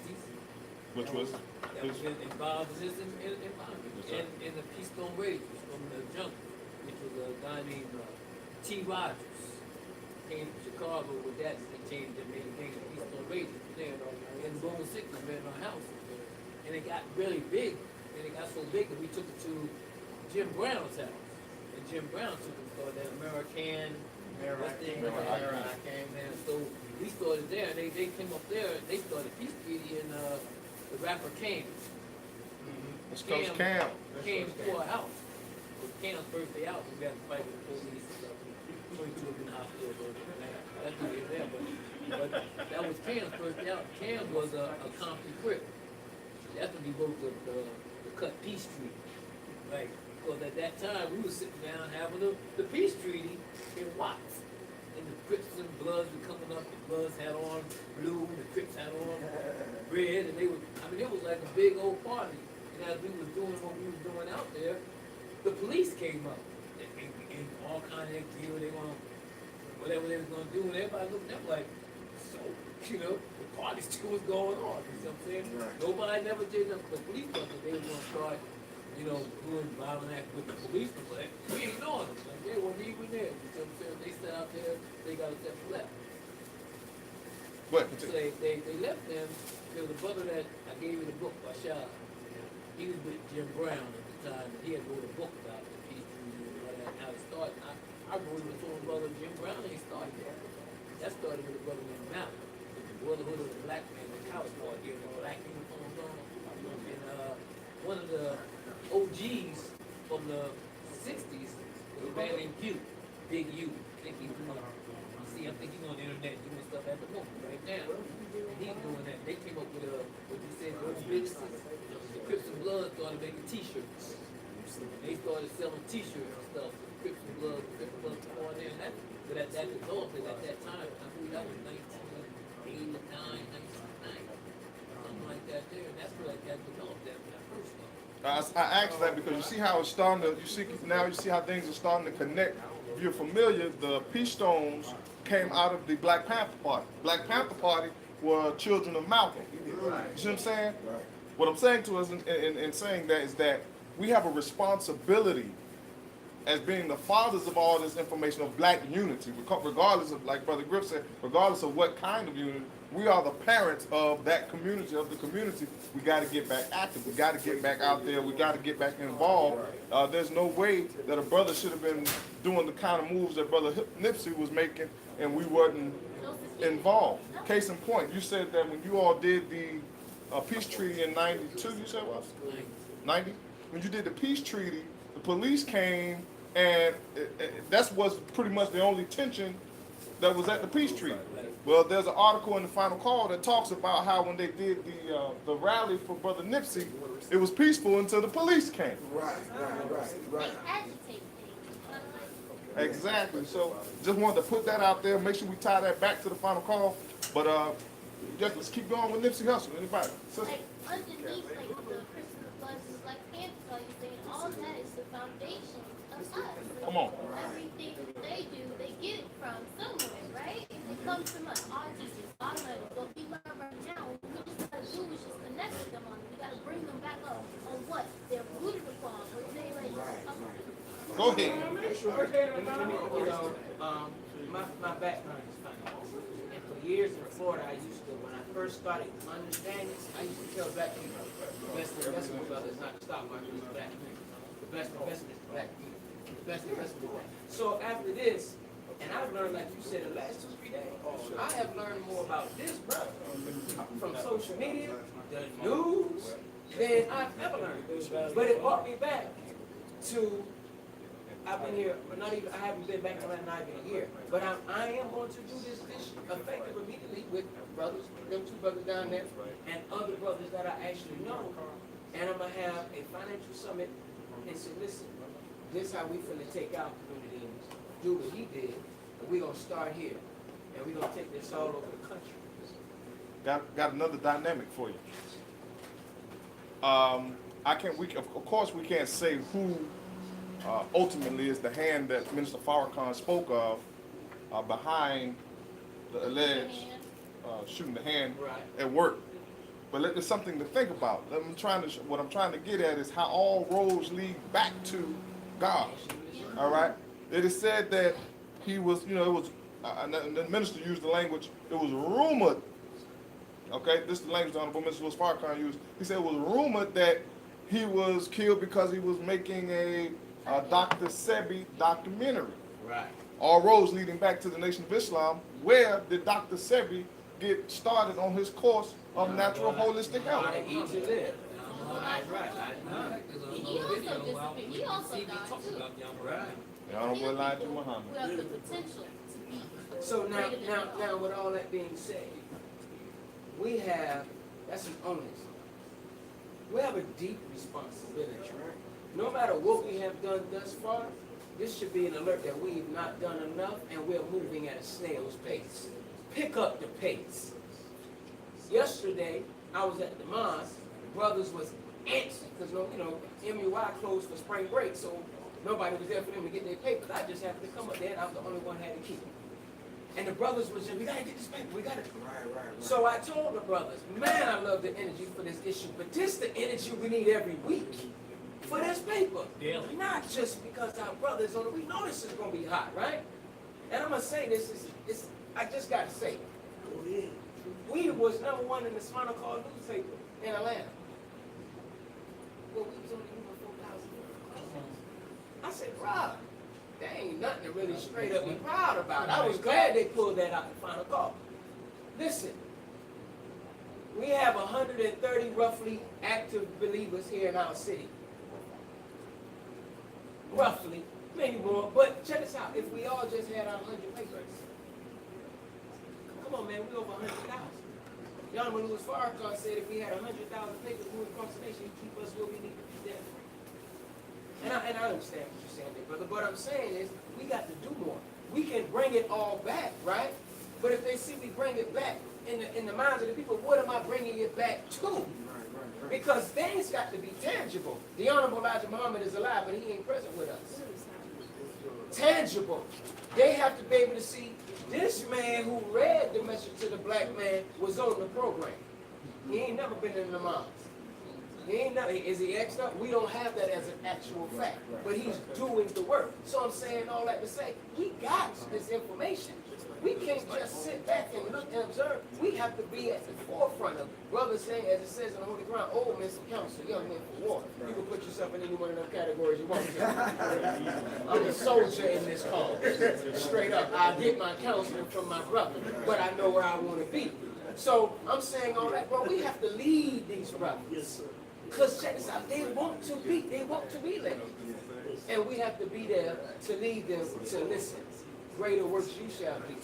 Which was? That was involved in in the Keystone Raiders from the jungle, which was a guy named T. Rogers. Came to Chicago with that, and they changed their name to Keystone Raiders. There, in the Rolling 60s, met in our house. And it got really big, and it got so big that we took it to Jim Brown's house. And Jim Brown took it for that American, I came there. So we started there, and they came up there, they started peace treaty, and the rapper Cam. It's Coach Cam. Came to our house. It was Cam's birthday out, we got to fight with the police and stuff. 22 in the hospital, that's what it there, but that was Cam's birthday out. Cam was a Compton Crip. That's when he wrote the cut peace treaty. Right. Because at that time, we were sitting down having the peace treaty in Watts. And the Crips and Bloods were coming up. The Bloods had on blue, the Crips had on red, and it was like a big old party. And as we was doing what we was doing out there, the police came up. And all kind of gear, they want whatever they was gonna do, and everybody looked at them like, so, the party still was going on. You know what I'm saying? Right. Nobody never did nothing. The police thought that they were gonna start, doing violent acts with the police, but we ain't knowing them. Like, they weren't even there. You know what I'm saying? They sat out there, they got a step left. What? So they left them. There was a brother that I gave you the book by Shah. He was with Jim Brown at the time, and he had wrote a book about the peace treaty and all that, how it started. I wrote it with my brother Jim Brown, and he started that. That started with a brother named Malcolm, with the Brotherhood of the Black Man, the House Boy, here, the black uniforms on. And one of the OGs from the 60s was a man named Q, Big U. I think he's doing, I think he's on the internet doing stuff at the moment right now. And he's doing that. They came up with what you said, those businesses. The Crips and Bloods started making t-shirts. They started selling t-shirts and stuff. The Crips and Bloods come on there. And that developed at that time. I believe that was 1989, 1990. Something like that there. And that's where that developed that first stuff. I asked that because you see how it's starting to, you see how things are starting to connect. If you're familiar, the Peace Stones came out of the Black Panther Party. Black Panther Party were children of Malcolm. You see what I'm saying? What I'm saying to us in saying that is that we have a responsibility as being the fathers of all this information of black unity, regardless of, like Brother Griff said, regardless of what kind of unity, we are the parents of that community, of the community. We got to get back active. We got to get back out there. We got to get back involved. There's no way that a brother should have been doing the kind of moves that Brother Nipsey was making and we wasn't involved. Case in point, you said that when you all did the peace treaty in 92, you said what? 90? When you did the peace treaty, the police came and that was pretty much the only tension that was at the peace treaty. Well, there's an article in the Final Call that talks about how when they did the rally for Brother Nipsey, it was peaceful until the police came. Right. they agitate things. Exactly. So just wanted to put that out there. Make sure we tie that back to the Final Call. But just let's keep going with Nipsey Hussle. Anybody? Sister? Like underneath, like like you're saying, all that is the foundation of us. Come on. Everything that they do, they get it from somewhere, right? It comes from us, our teachers, our learners. What we learn right now, what we just gotta do is just connect with them on it. We gotta bring them back up on what they're rooted upon, what they like. Go ahead. You know, my background is finance. And for years in Florida, I used to, when I first started understanding, I used to tell black people, the best investment, brother, is not the stock market, it's black people. The best investment is black people. The best investment is black. So after this, and I've learned, like you said, the last 2-3 days, I have learned more about this brother from social media, the news, than I've ever learned. But it brought me back to, I've been here, but I haven't been back around not even a year. But I am going to do this effective immediately with brothers, them 2 brothers down there, and other brothers that I actually know. And I'm gonna have a financial summit and say, listen, this is how we finna take our community and do what he did, and we're gonna start here. And we're gonna take this all over the country. Got another dynamic for you. Of course we can't say who ultimately is the hand that Minister Farrakhan spoke of behind the alleged shooting the hand at work. But there's something to think about. What I'm trying to get at is how all roads lead back to God. All right. It is said that he was, it was, and the minister used the language. It was rumored. Okay, this is the language the Honorable Minister Farrakhan used. He said it was rumored that he was killed because he was making a Dr. Sebi documentary. Right. All roads leading back to the Nation of Islam. Where did Dr. Sebi get started on his course of natural holistic health? Eat to live. He also died too. Right. The Honorable Elijah Muhammad. We have the potential to be. So now, with all that being said, we have, that's an onus. We have a deep responsibility. No matter what we have done thus far, this should be an alert that we've not done enough and we're moving at a snail's pace. Pick up the pace. Yesterday, I was at the mosque. The brothers was antsy because MUI closed for spring break, so nobody was there for them to get their papers. I just happened to come up there and I was the only one who had the key. And the brothers was just, we gotta get this paper, we gotta. Right. So I told the brothers, man, I love the energy for this issue, but this the energy we need every week for this paper. Daily. Not just because our brothers on it, we know this is gonna be hot, right? And I'm gonna say this, I just gotta say it. We was #1 in the Smyrna Call newspaper in Atlanta. Well, we was only doing 4,000. I said, Rob, there ain't nothing to really straight up be proud about. I was glad they pulled that out in the Final Call. Listen, we have 130 roughly active believers here in our city. Roughly, maybe more, but check this out. If we all just had our 100 papers, come on, man, we over 100,000. John Louis Farrakhan said if we had 100,000 papers moving across the nation, he'd keep us where we need to be there. And I understand what you're saying there, brother. What I'm saying is we got to do more. We can bring it all back, right? But if they see we bring it back in the minds of the people, what am I bringing it back to? Because things got to be tangible. The Honorable Elijah Muhammad is alive, but he ain't present with us. Tangible. They have to be able to see this man who read the message to the black man was on the program. He ain't never been in the mosque. He ain't never, is he X'd up? We don't have that as an actual fact, but he's doing the work. So I'm saying all that to say, we got this information. We can't just sit back and look and observe. We have to be at the forefront of it. Brothers saying, as it says in the Holy Ground, old men for counsel, young men for war. You can put yourself in any one of them categories you want to. I'm a soldier in this cause. Straight up, I get my counseling from my brother, but I know where I want to be. So I'm saying all that, bro, we have to lead these brothers. Yes, sir. Because check this out, they want to be led. And we have to be there to lead them to listen. Greater works you shall do.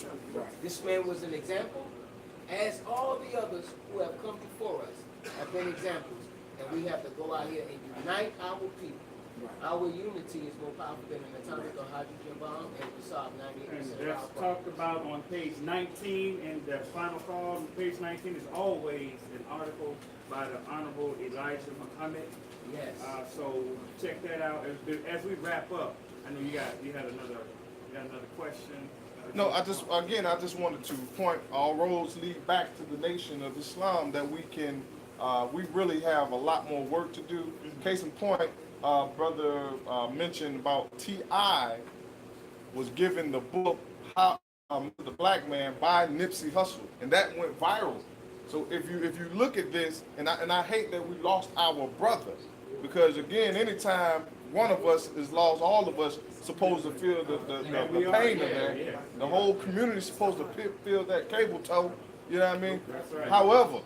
This man was an example, as all the others who have come before us have been examples. And we have to go out here and unite our people. Our unity is more powerful than an atomic or hydrogen bomb, and we solve 98% And of our that's problems. talked about on page 19 in the final call. Page 19 is always an article by the Honorable Elijah Muhammad. Yes. So check that out as we wrap up. I know you had another question. No, I just wanted to point all roads lead back to the nation of Islam, that we really have a lot more work to do. Case in point, brother mentioned about T.I. was given the book How the Black Man by Nipsey Hussle, and that went viral. So if you look at this, and I hate that we lost our brother, because again, anytime one of us is lost, all of us supposed to feel the pain of that. The whole community is supposed to feel that cable tow. You know what I mean? However,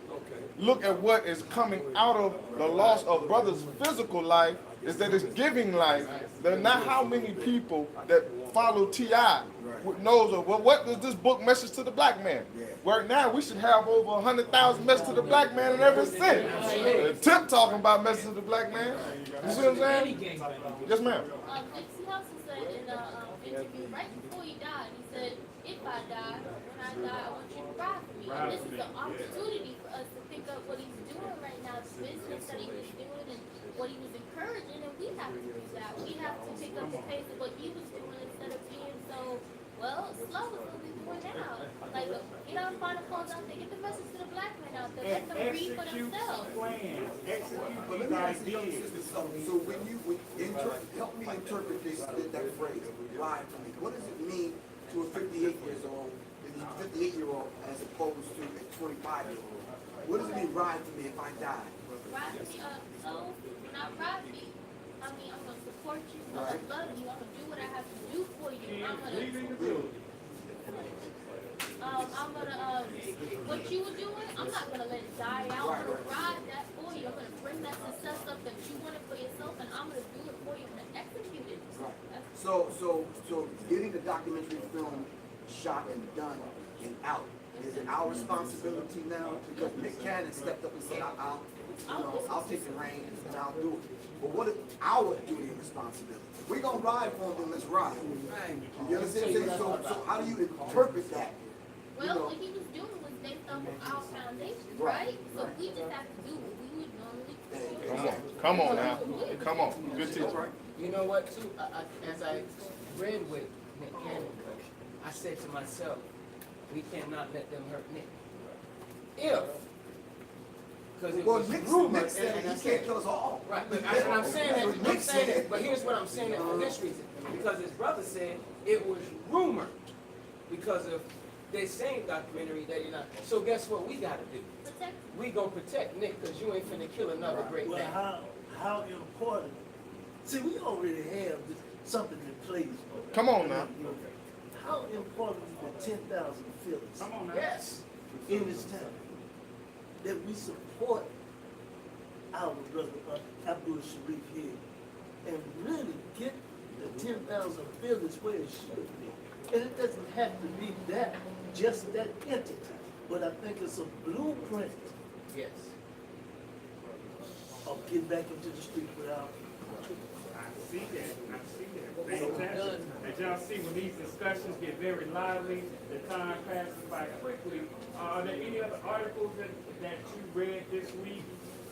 look at what is coming out of the loss of brother's physical life, is that it's giving life. There are not how many people that follow T.I. knows of, well, what does this book message to the black man? Right now, we should have over 100,000 messages to the black man in every city. Tip talking about message to the black man. You see what I'm saying? Yes, ma'am. Nipsey Hussle said in an interview right before he died, he said, if I die, when I die, I want you to ride for me. And this is an opportunity for us to pick up what he's doing right now, the business that he was doing and what he was encouraging, and we have to do that. We have to pick up the pace of what he was doing instead of being so, well, slow as what we're doing now. Like, get our final calls out there, get the message to the black men out there, let them read for themselves. But let me ask the young sisters something. So when you help me interpret that phrase, ride for me. What does it mean to a 58-year-old, as opposed to a 25-year-old? What does it mean, ride for me if I die? Ride for me, so not ride for me. I mean, I'm gonna support you, I'm gonna love you, I'm gonna do what I have to do for you. What you were doing, I'm not gonna let it die out. I'm gonna ride that for you. I'm gonna bring that success up that you wanted for yourself, and I'm gonna do it for you. I'm gonna execute it. So getting the documentary film shot and done and out, is it our responsibility now? Because Nick Cannon stepped up and said, I'll take the reins and I'll do it. But what is our duty and responsibility? If we're gonna ride for them, then let's ride. You understand? So how do you interpret that? Well, what he was doing was based off of our foundation, right? So we just have to do what we would normally do. Come on now. Come on. Good teacher. You know what, too? As I read with Nick Cannon, I said to myself, we cannot let them hurt Nick. Because it was rumored, Nick said he can't kill us all. Right, but I'm saying that, but here's what I'm saying that for this reason. Because his brother said it was rumored because of that same documentary that so guess what we gotta do? Protect. We gonna protect Nick, because you ain't finna kill another great man. Well, how important? See, we already have something in place. Come on now. How important is the 10,000 Phillies? Come on now. Yes. In this town, that we support our brother Abdul Sharif here and really get the 10,000 Phillies where it should be. And it doesn't have to be just that entity, but I think it's a blueprint Yes. of getting back into the street without. I see that. Fantastic. As y'all see, when these discussions get very lively, the time passes by quickly. Are there any other articles that you read this week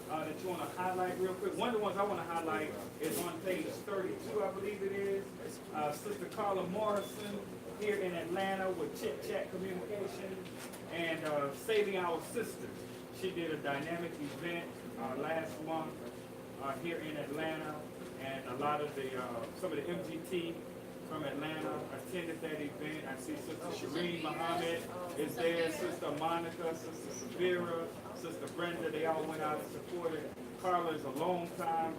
that you want to highlight real quick? One of the ones I want to highlight is on page 32, I believe it is. Sister Carla Morrison here in Atlanta with Chit Chat Communication and Saving Our Sisters. She did a dynamic event last month here in Atlanta, and a lot of some of the MGT from Atlanta attended that event. I see Sister Shireen Muhammad is there, Sister Monica, Sister Severa, Sister Brenda. They all went out and supported. Carla is a long-time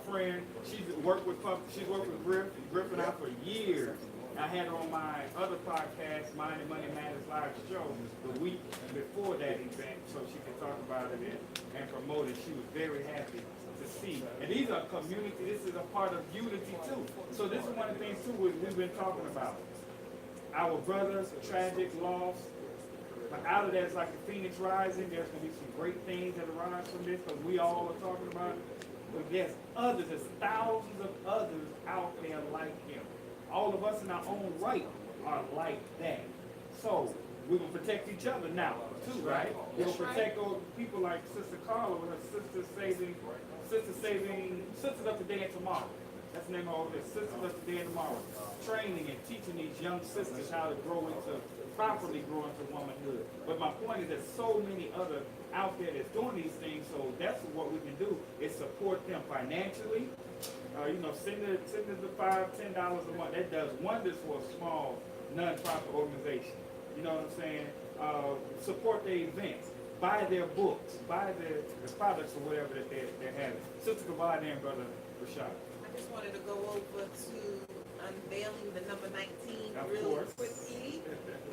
friend. She's worked with Griff and I for years. I had her on my other podcast, Mind and Money Matters Live show, the week before that event, so she could talk about it and promote it. She was very happy to see. And these are community, this is a part of unity too. So this is one of the things too we've been talking about. Our brothers, tragic loss. But out of that, it's like the Phoenix rising. There's going to be some great things that arise from this because we all are talking about it. But there's others, there's thousands of others out there like him. All of us in our own right are like that. So we're gonna protect each other now too, right? We're gonna That's right. protect those people like Sister Carla with her Sisters of Today and Tomorrow. That's the name of all this, Sisters of Today and Tomorrow. Training and teaching these young sisters how to properly grow into womanhood. But my point is there's so many other out there that's doing these things, so that's what we can do is support them financially. Send the $5-10 a month. That does wonders for a small non-profit organization. You know what I'm saying? Support their events, buy their books, buy their products or whatever that they're having. Sister Kavada and Brother Rashad. I just wanted to go over to unveiling the number 19 Of really course. quickly.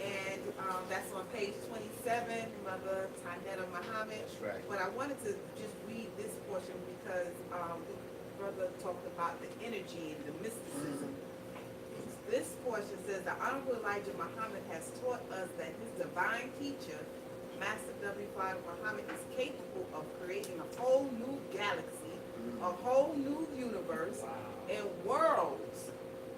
And that's on page 27, Mother Tanetta Muhammad. That's right. But I wanted to just read this portion because Brother talked about the energy and the mysticism. This portion says, the Honorable Elijah Muhammad has taught us that his divine teacher, Master W. Father Muhammad, is capable of creating a whole new galaxy, a whole new universe, and worlds,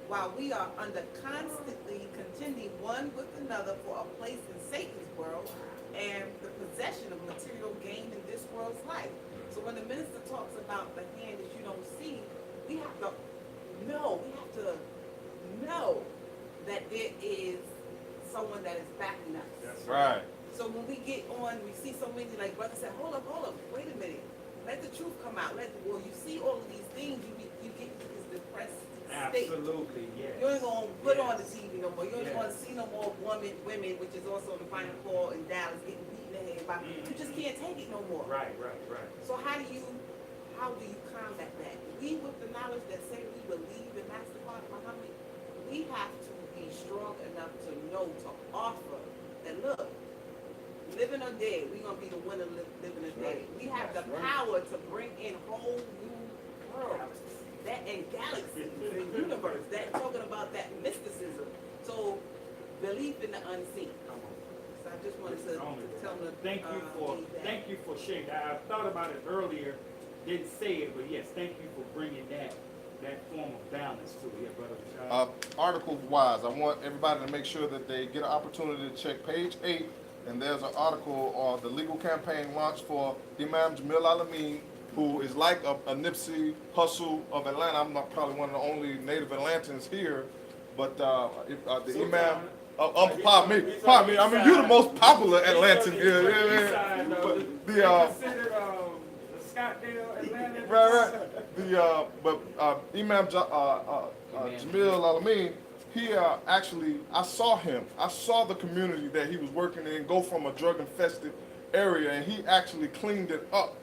while we are under constantly contending one with another for a place in Satan's world and the possession of material gain in this world's life. So when the minister talks about the hand that you don't see, we have to know that there is someone that is backing us. That's Right. So when we get on, we see so many, like Brother said, hold up, wait a minute. Let the truth come out. You see all of these things, you get to this depressed state. Absolutely, yes. You ain't gonna put on the Yes. TV no more. You ain't Yes. gonna see no more women, which is also the final call in Dallas, getting beaten in the head by. You just can't take it no more. Right. So how do you combat that? We, with the knowledge that say we believe in Master Father Muhammad, we have to be strong enough to know, to offer, that look, living or dead, we're gonna be the winner living or dead. We have the power to bring in whole new worlds, that and galaxies, the universe, that talking about that mysticism. So belief in the unseen. So I just wanted to tell them. Thank you for sharing that. I thought about it earlier, didn't say it, but yes, thank you for bringing that form of balance to it, Brother Rashad. Article wise, I want everybody to make sure that they get an opportunity to check page 8, and there's an article on the legal campaign launch for Imam Jamil Alameen, who is like a Nipsey Hussle of Atlanta. I'm not probably one of the only native Atlantans here, but the Imam. Pardon me. I mean, you're the most popular Atlantan here. Yeah. But the Scottsdale, Atlanta. right. But Imam Jamil Alameen, he actually, I saw him. I saw the community that he was working in go from a drug-infested area, and he actually cleaned it up.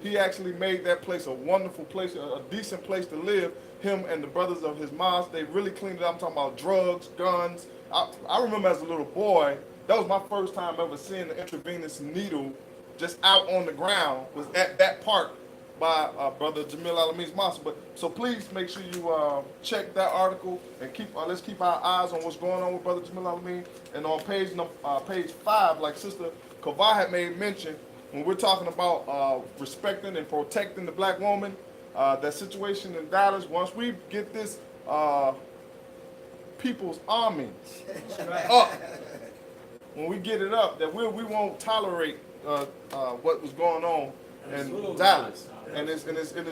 He actually made that place a wonderful place, a decent place to live. Him and the brothers of his mosque, they really cleaned it up. I'm talking about drugs, guns. I remember as a little boy, that was my first time ever seeing the intravenous needle just out on the ground, was at that park by Brother Jamil Alameen's mosque. But so please make sure you check that article and let's keep our eyes on what's going on with Brother Jamil Alameen. And on page 5, like Sister Kavah had made mention, when we're talking about respecting and protecting the black woman, that situation in Dallas, once we get this people's army up, when we get it up, that we won't tolerate what was going on in Dallas. And it's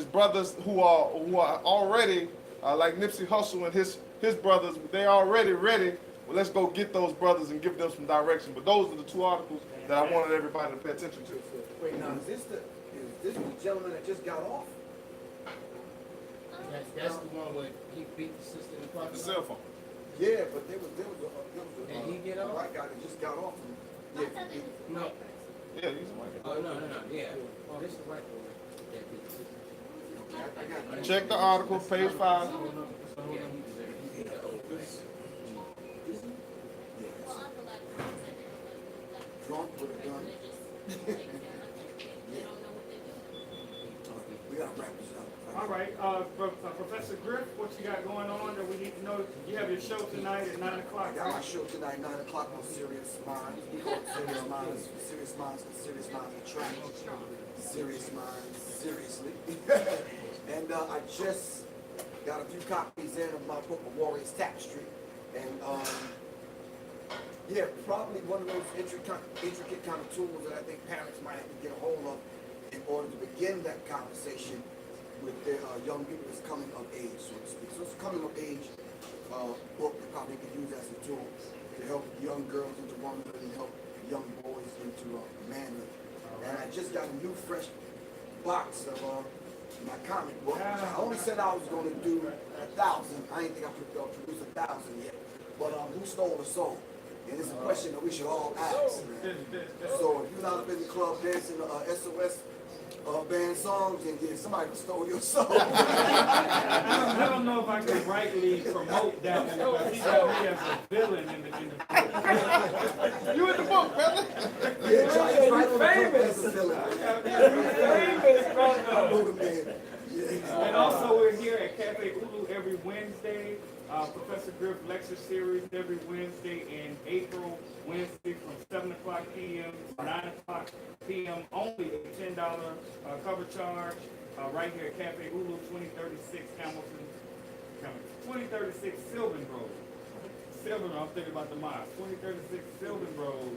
brothers who are already like Nipsey Hussle and his brothers, they already ready. Well, let's go get those brothers and give them some direction. But those are the 2 articles that I wanted everybody to pay attention to. Wait, now, is this the gentleman that just got off? That's the one where he beat the sister in the The parking cell lot. phone. Yeah, but there was a Did he get off? white guy that just got off. I thought it was the No. white person. Yeah, he's a white guy. Oh, no, yeah. Oh, this is the white boy that beat the sister. Check the article, page 5. Yeah, he deserved it. He beat the old black. Well, I feel like like Drunk with a gun. religious, they don't know what they're doing. We gotta wrap this up. All right, Professor Griff, what you got going on that we need to know? You have your show tonight at 9 o'clock. I got my show tonight, 9 o'clock on Serious Minds. We call it Serious Minds. Serious Minds, because Serious Minds attract Serious Minds seriously. And I just got a few copies in of my book, A Warrior's Tapestry. And Yeah, probably one of those intricate kind of tools that I think parents might have to get a hold of in order to begin that conversation with their young people that's coming of age, so to speak. So it's a coming of age book that probably can use as a tool to help young girls into womanhood and help young boys into manhood. And I just got a new fresh box of my comic book. I only said I was going to do 1,000. I didn't think I could produce 1,000 yet. But who stole the soul? And it's a question that we should all ask, man. So if you're not up in the club dancing SOS band songs, and yeah, somebody stole your soul. I don't know if I can rightly promote that one because he got me as a villain in the You in the book, brother? Yeah, Johnny's right on the cover famous. as a villain. famous brother. I know the man. Yeah. And also we're here at Cafe Ulu every Wednesday. Professor Griff lecture series every Wednesday in April, Wednesday from 7 o'clock p.m. to 9 o'clock p.m. Only a $10 cover charge right here at Cafe Ulu, 2036 Hamilton, 2036 Sylvan Road. Sylvan, I'm thinking about the mosque. 2036 Sylvan Road,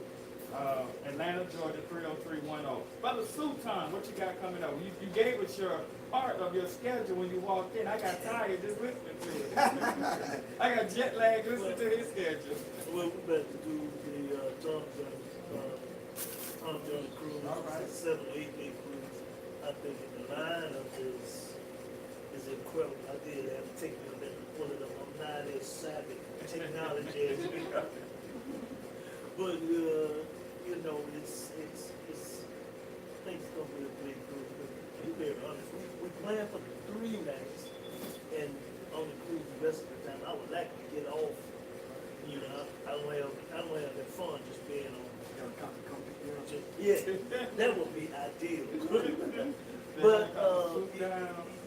Atlanta, Georgia, 30310. Brother Sultan, what you got coming up? You gave us your part of your schedule when you walked in. I got tired just listening to it. I got jet lag listening to his schedule. Well, we better do the Tom John cruise, Alright. 7 or 8 day cruise. I think the lineup is incredible. I did have to take me a minute to pull it up. I'm not as savvy technology as we are. But you know, it's I think it's gonna be a big cruise. But to be very honest, we planned for 3 nights, and on the cruise the rest of the time, I would like to get off. You know, I don't have that fun just being on. Yeah, that would be ideal. But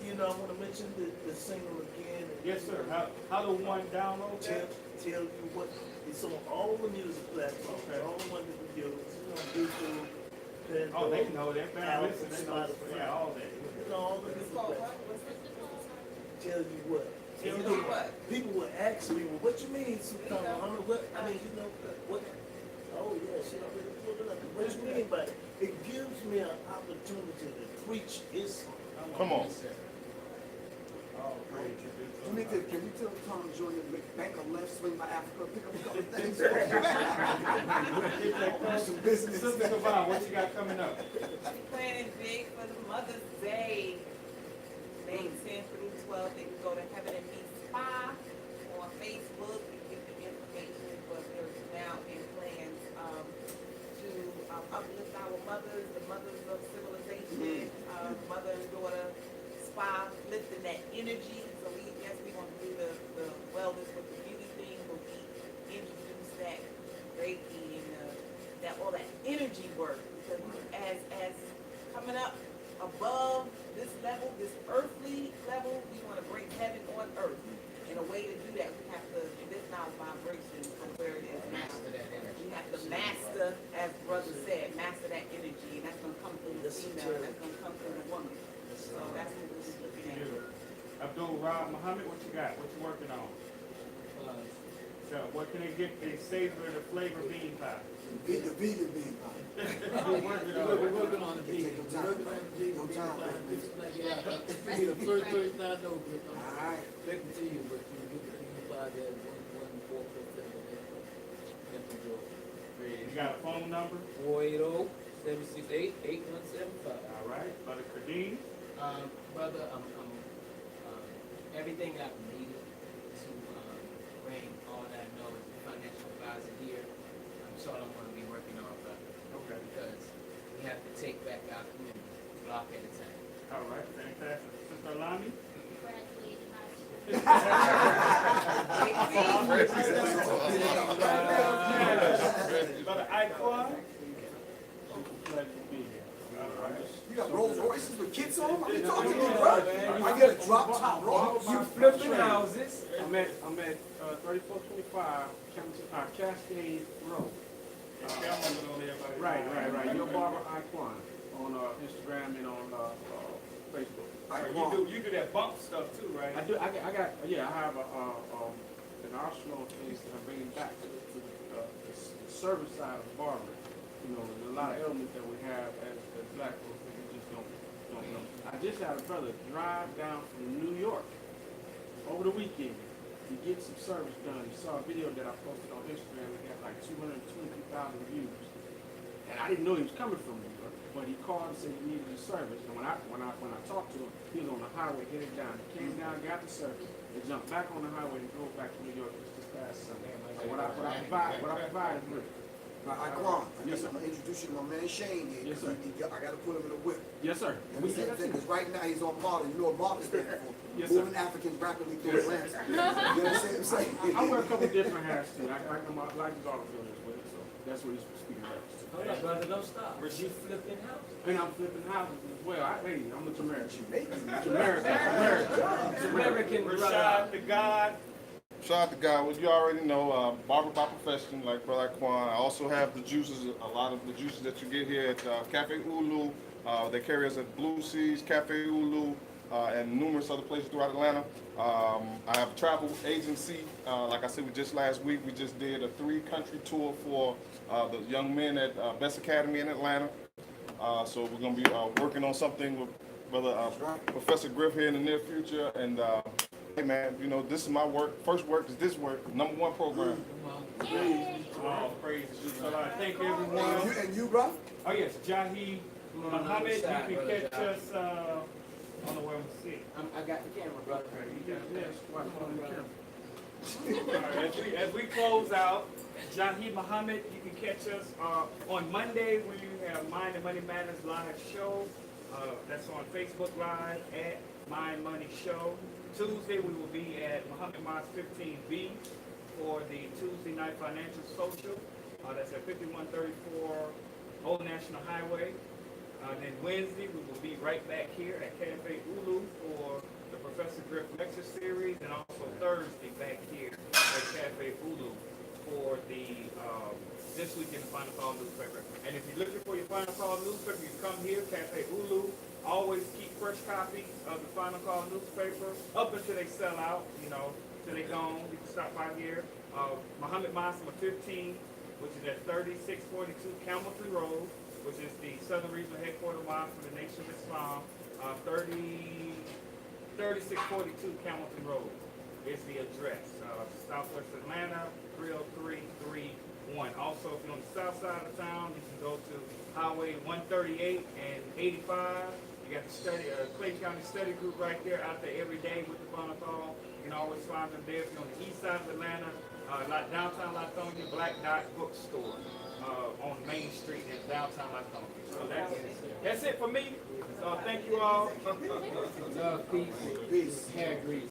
you know, I want to mention the single again. Yes, sir. How do one download that? Tell you what, it's on all the music platforms, Okay. all the ones that we use, it's on YouTube, Pandora, Oh, they know that. Apple, Listen, they know. Spotify. Yeah, all that. It's on all the music platforms. Tell you what. Tell And you what? People will ask me, well, what you mean, Sultan? I mean, you know, what? Oh, yeah, she already pulled it up. What you mean by it? It gives me an opportunity to preach Islam. Come on. Oh, great. Can you tell Tom Jr. to make bank a left, swing by Africa, pick up a couple things? Some business. Sister Kavan, what you got coming up? Planning big for the Mother's Day, May 10th through 12th. They can go to Heaven and Me Spa on Facebook and get the information. But there's now in plans to uplift our mothers, the mothers of civilization, mother and daughter spa, lifting that energy. So we want to do the wellness with the beauty thing, but we introduce that Reiki and that all that energy work, because as coming up above this level, this earthly level, we want to bring heaven on earth. And a way to do that, we have to lift our vibration from where it is now. Master that energy. We have to master, as brother said, master that energy, and that's gonna come through the female, that's gonna come through the woman. So that's what we're just looking at. Beautiful. Abdul Rahman Muhammad, what you got? What you working on? So what can they get? The savor, the flavor bean pie. Beat the vegan bean pie. We're working on We're it. working on the Take vegan. your time. No time. We need a first 39 no, but I'm Alright. expecting to you, but you get the buy that 11447. You got a phone number? 480-768-8175. All right. Brother Kadeem. Brother, everything I've needed to bring all that I know as a financial advisor here, I'm sure I'm going to be working on, brother. Okay. Because we have to take back our community, block at a time. All right. Fantastic. Sister Alani. Graduated high school. Brother Iquan. You got Rolls Royces with kids on them? What are you talking about, bro? I get a drop top roll. You flipping houses. I'm at 3425 Cascade Road. Right. Your barber Iquan on Instagram and on Facebook. You do that bump stuff too, right? I have an arsenal of things that I'm bringing back to the the service side of barbering. You know, there's a lot of elements that we have as black folks that we just don't know. I just had a brother drive down from New York over the weekend to get some service done. He saw a video that I posted on Instagram. It got like 222,000 views. And I didn't know he was coming from New York, but he called and said he needed the service. And when I talked to him, he was on the highway headed down. He came down, got the service, and jumped back on the highway and drove back to New York this past Sunday. So what I provide is real. Quan, Yes, sir. I'm gonna introduce you to my man Shane here. Yes, sir. I gotta put him in a whip. Yes, sir. Because right now he's on MARTA. You know what MARTA stands for? Yes, sir. Moving Africans rapidly through Atlanta. You understand what I'm saying? I wear a couple different hats too. I come out like the auto as well, so that's what he's speaking about. Hold on, brother, don't stop. You flipping houses. And I'm flipping houses as well. I'm a Jamaican. American Rashad the God. Shout out to God. Well, you already know, barber by profession, like Brother Quan. I also have the juices, a lot of the juices that you get here at Cafe Ulu. They carry us at Blue Seas, Cafe Ulu, and numerous other places throughout Atlanta. I have a travel agency. Like I said, last week, we just did a 3-country tour for the young men at Best Academy in Atlanta. So we're going to be working on something with Brother Professor Griff here in the near future. And hey man, you know, this is my work. First work is this work. #1 program. All praise to God. Thank everyone. And you, bro? Oh yes, Jahi Muhammad. You can catch us. I don't know where I'm sitting. I got the camera, brother. As we close out, Jahi Muhammad, you can catch us on Monday when you have Mind and Money Matters live show. That's on Facebook Live at Mind Money Show. Tuesday we will be at Muhammad Mas 15B for the Tuesday Night Financial Social. That's at 5134 Old National Highway. Then Wednesday we will be right back here at Cafe Ulu for the Professor Griff Lecture Series, and also Thursday back here at Cafe Ulu for the This Week in the Final Call newspaper. And if you're looking for your Final Call newspaper, you come here, Cafe Ulu. Always keep fresh copies of the Final Call newspaper up until they sell out, you know, till they gone. You can stop by here. Muhammad Masma 15, which is at 3642 Camelton Road, which is the Southern Regional Headquarters mosque for the Nation of Islam. 3642 Camelton Road is the address. Southwest Atlanta, 30331. Also, if you're on the south side of town, you can go to Highway 138 and 85. You got the Clayton County Study Group right there, out there every day with the Final Call. You can always find them there. If you're on the east side of Atlanta, downtown Lithonia, Black Dot Bookstore on Main Street in downtown Lithonia. So that's it for me. So thank you all. Love, peace, Peace. hair grease.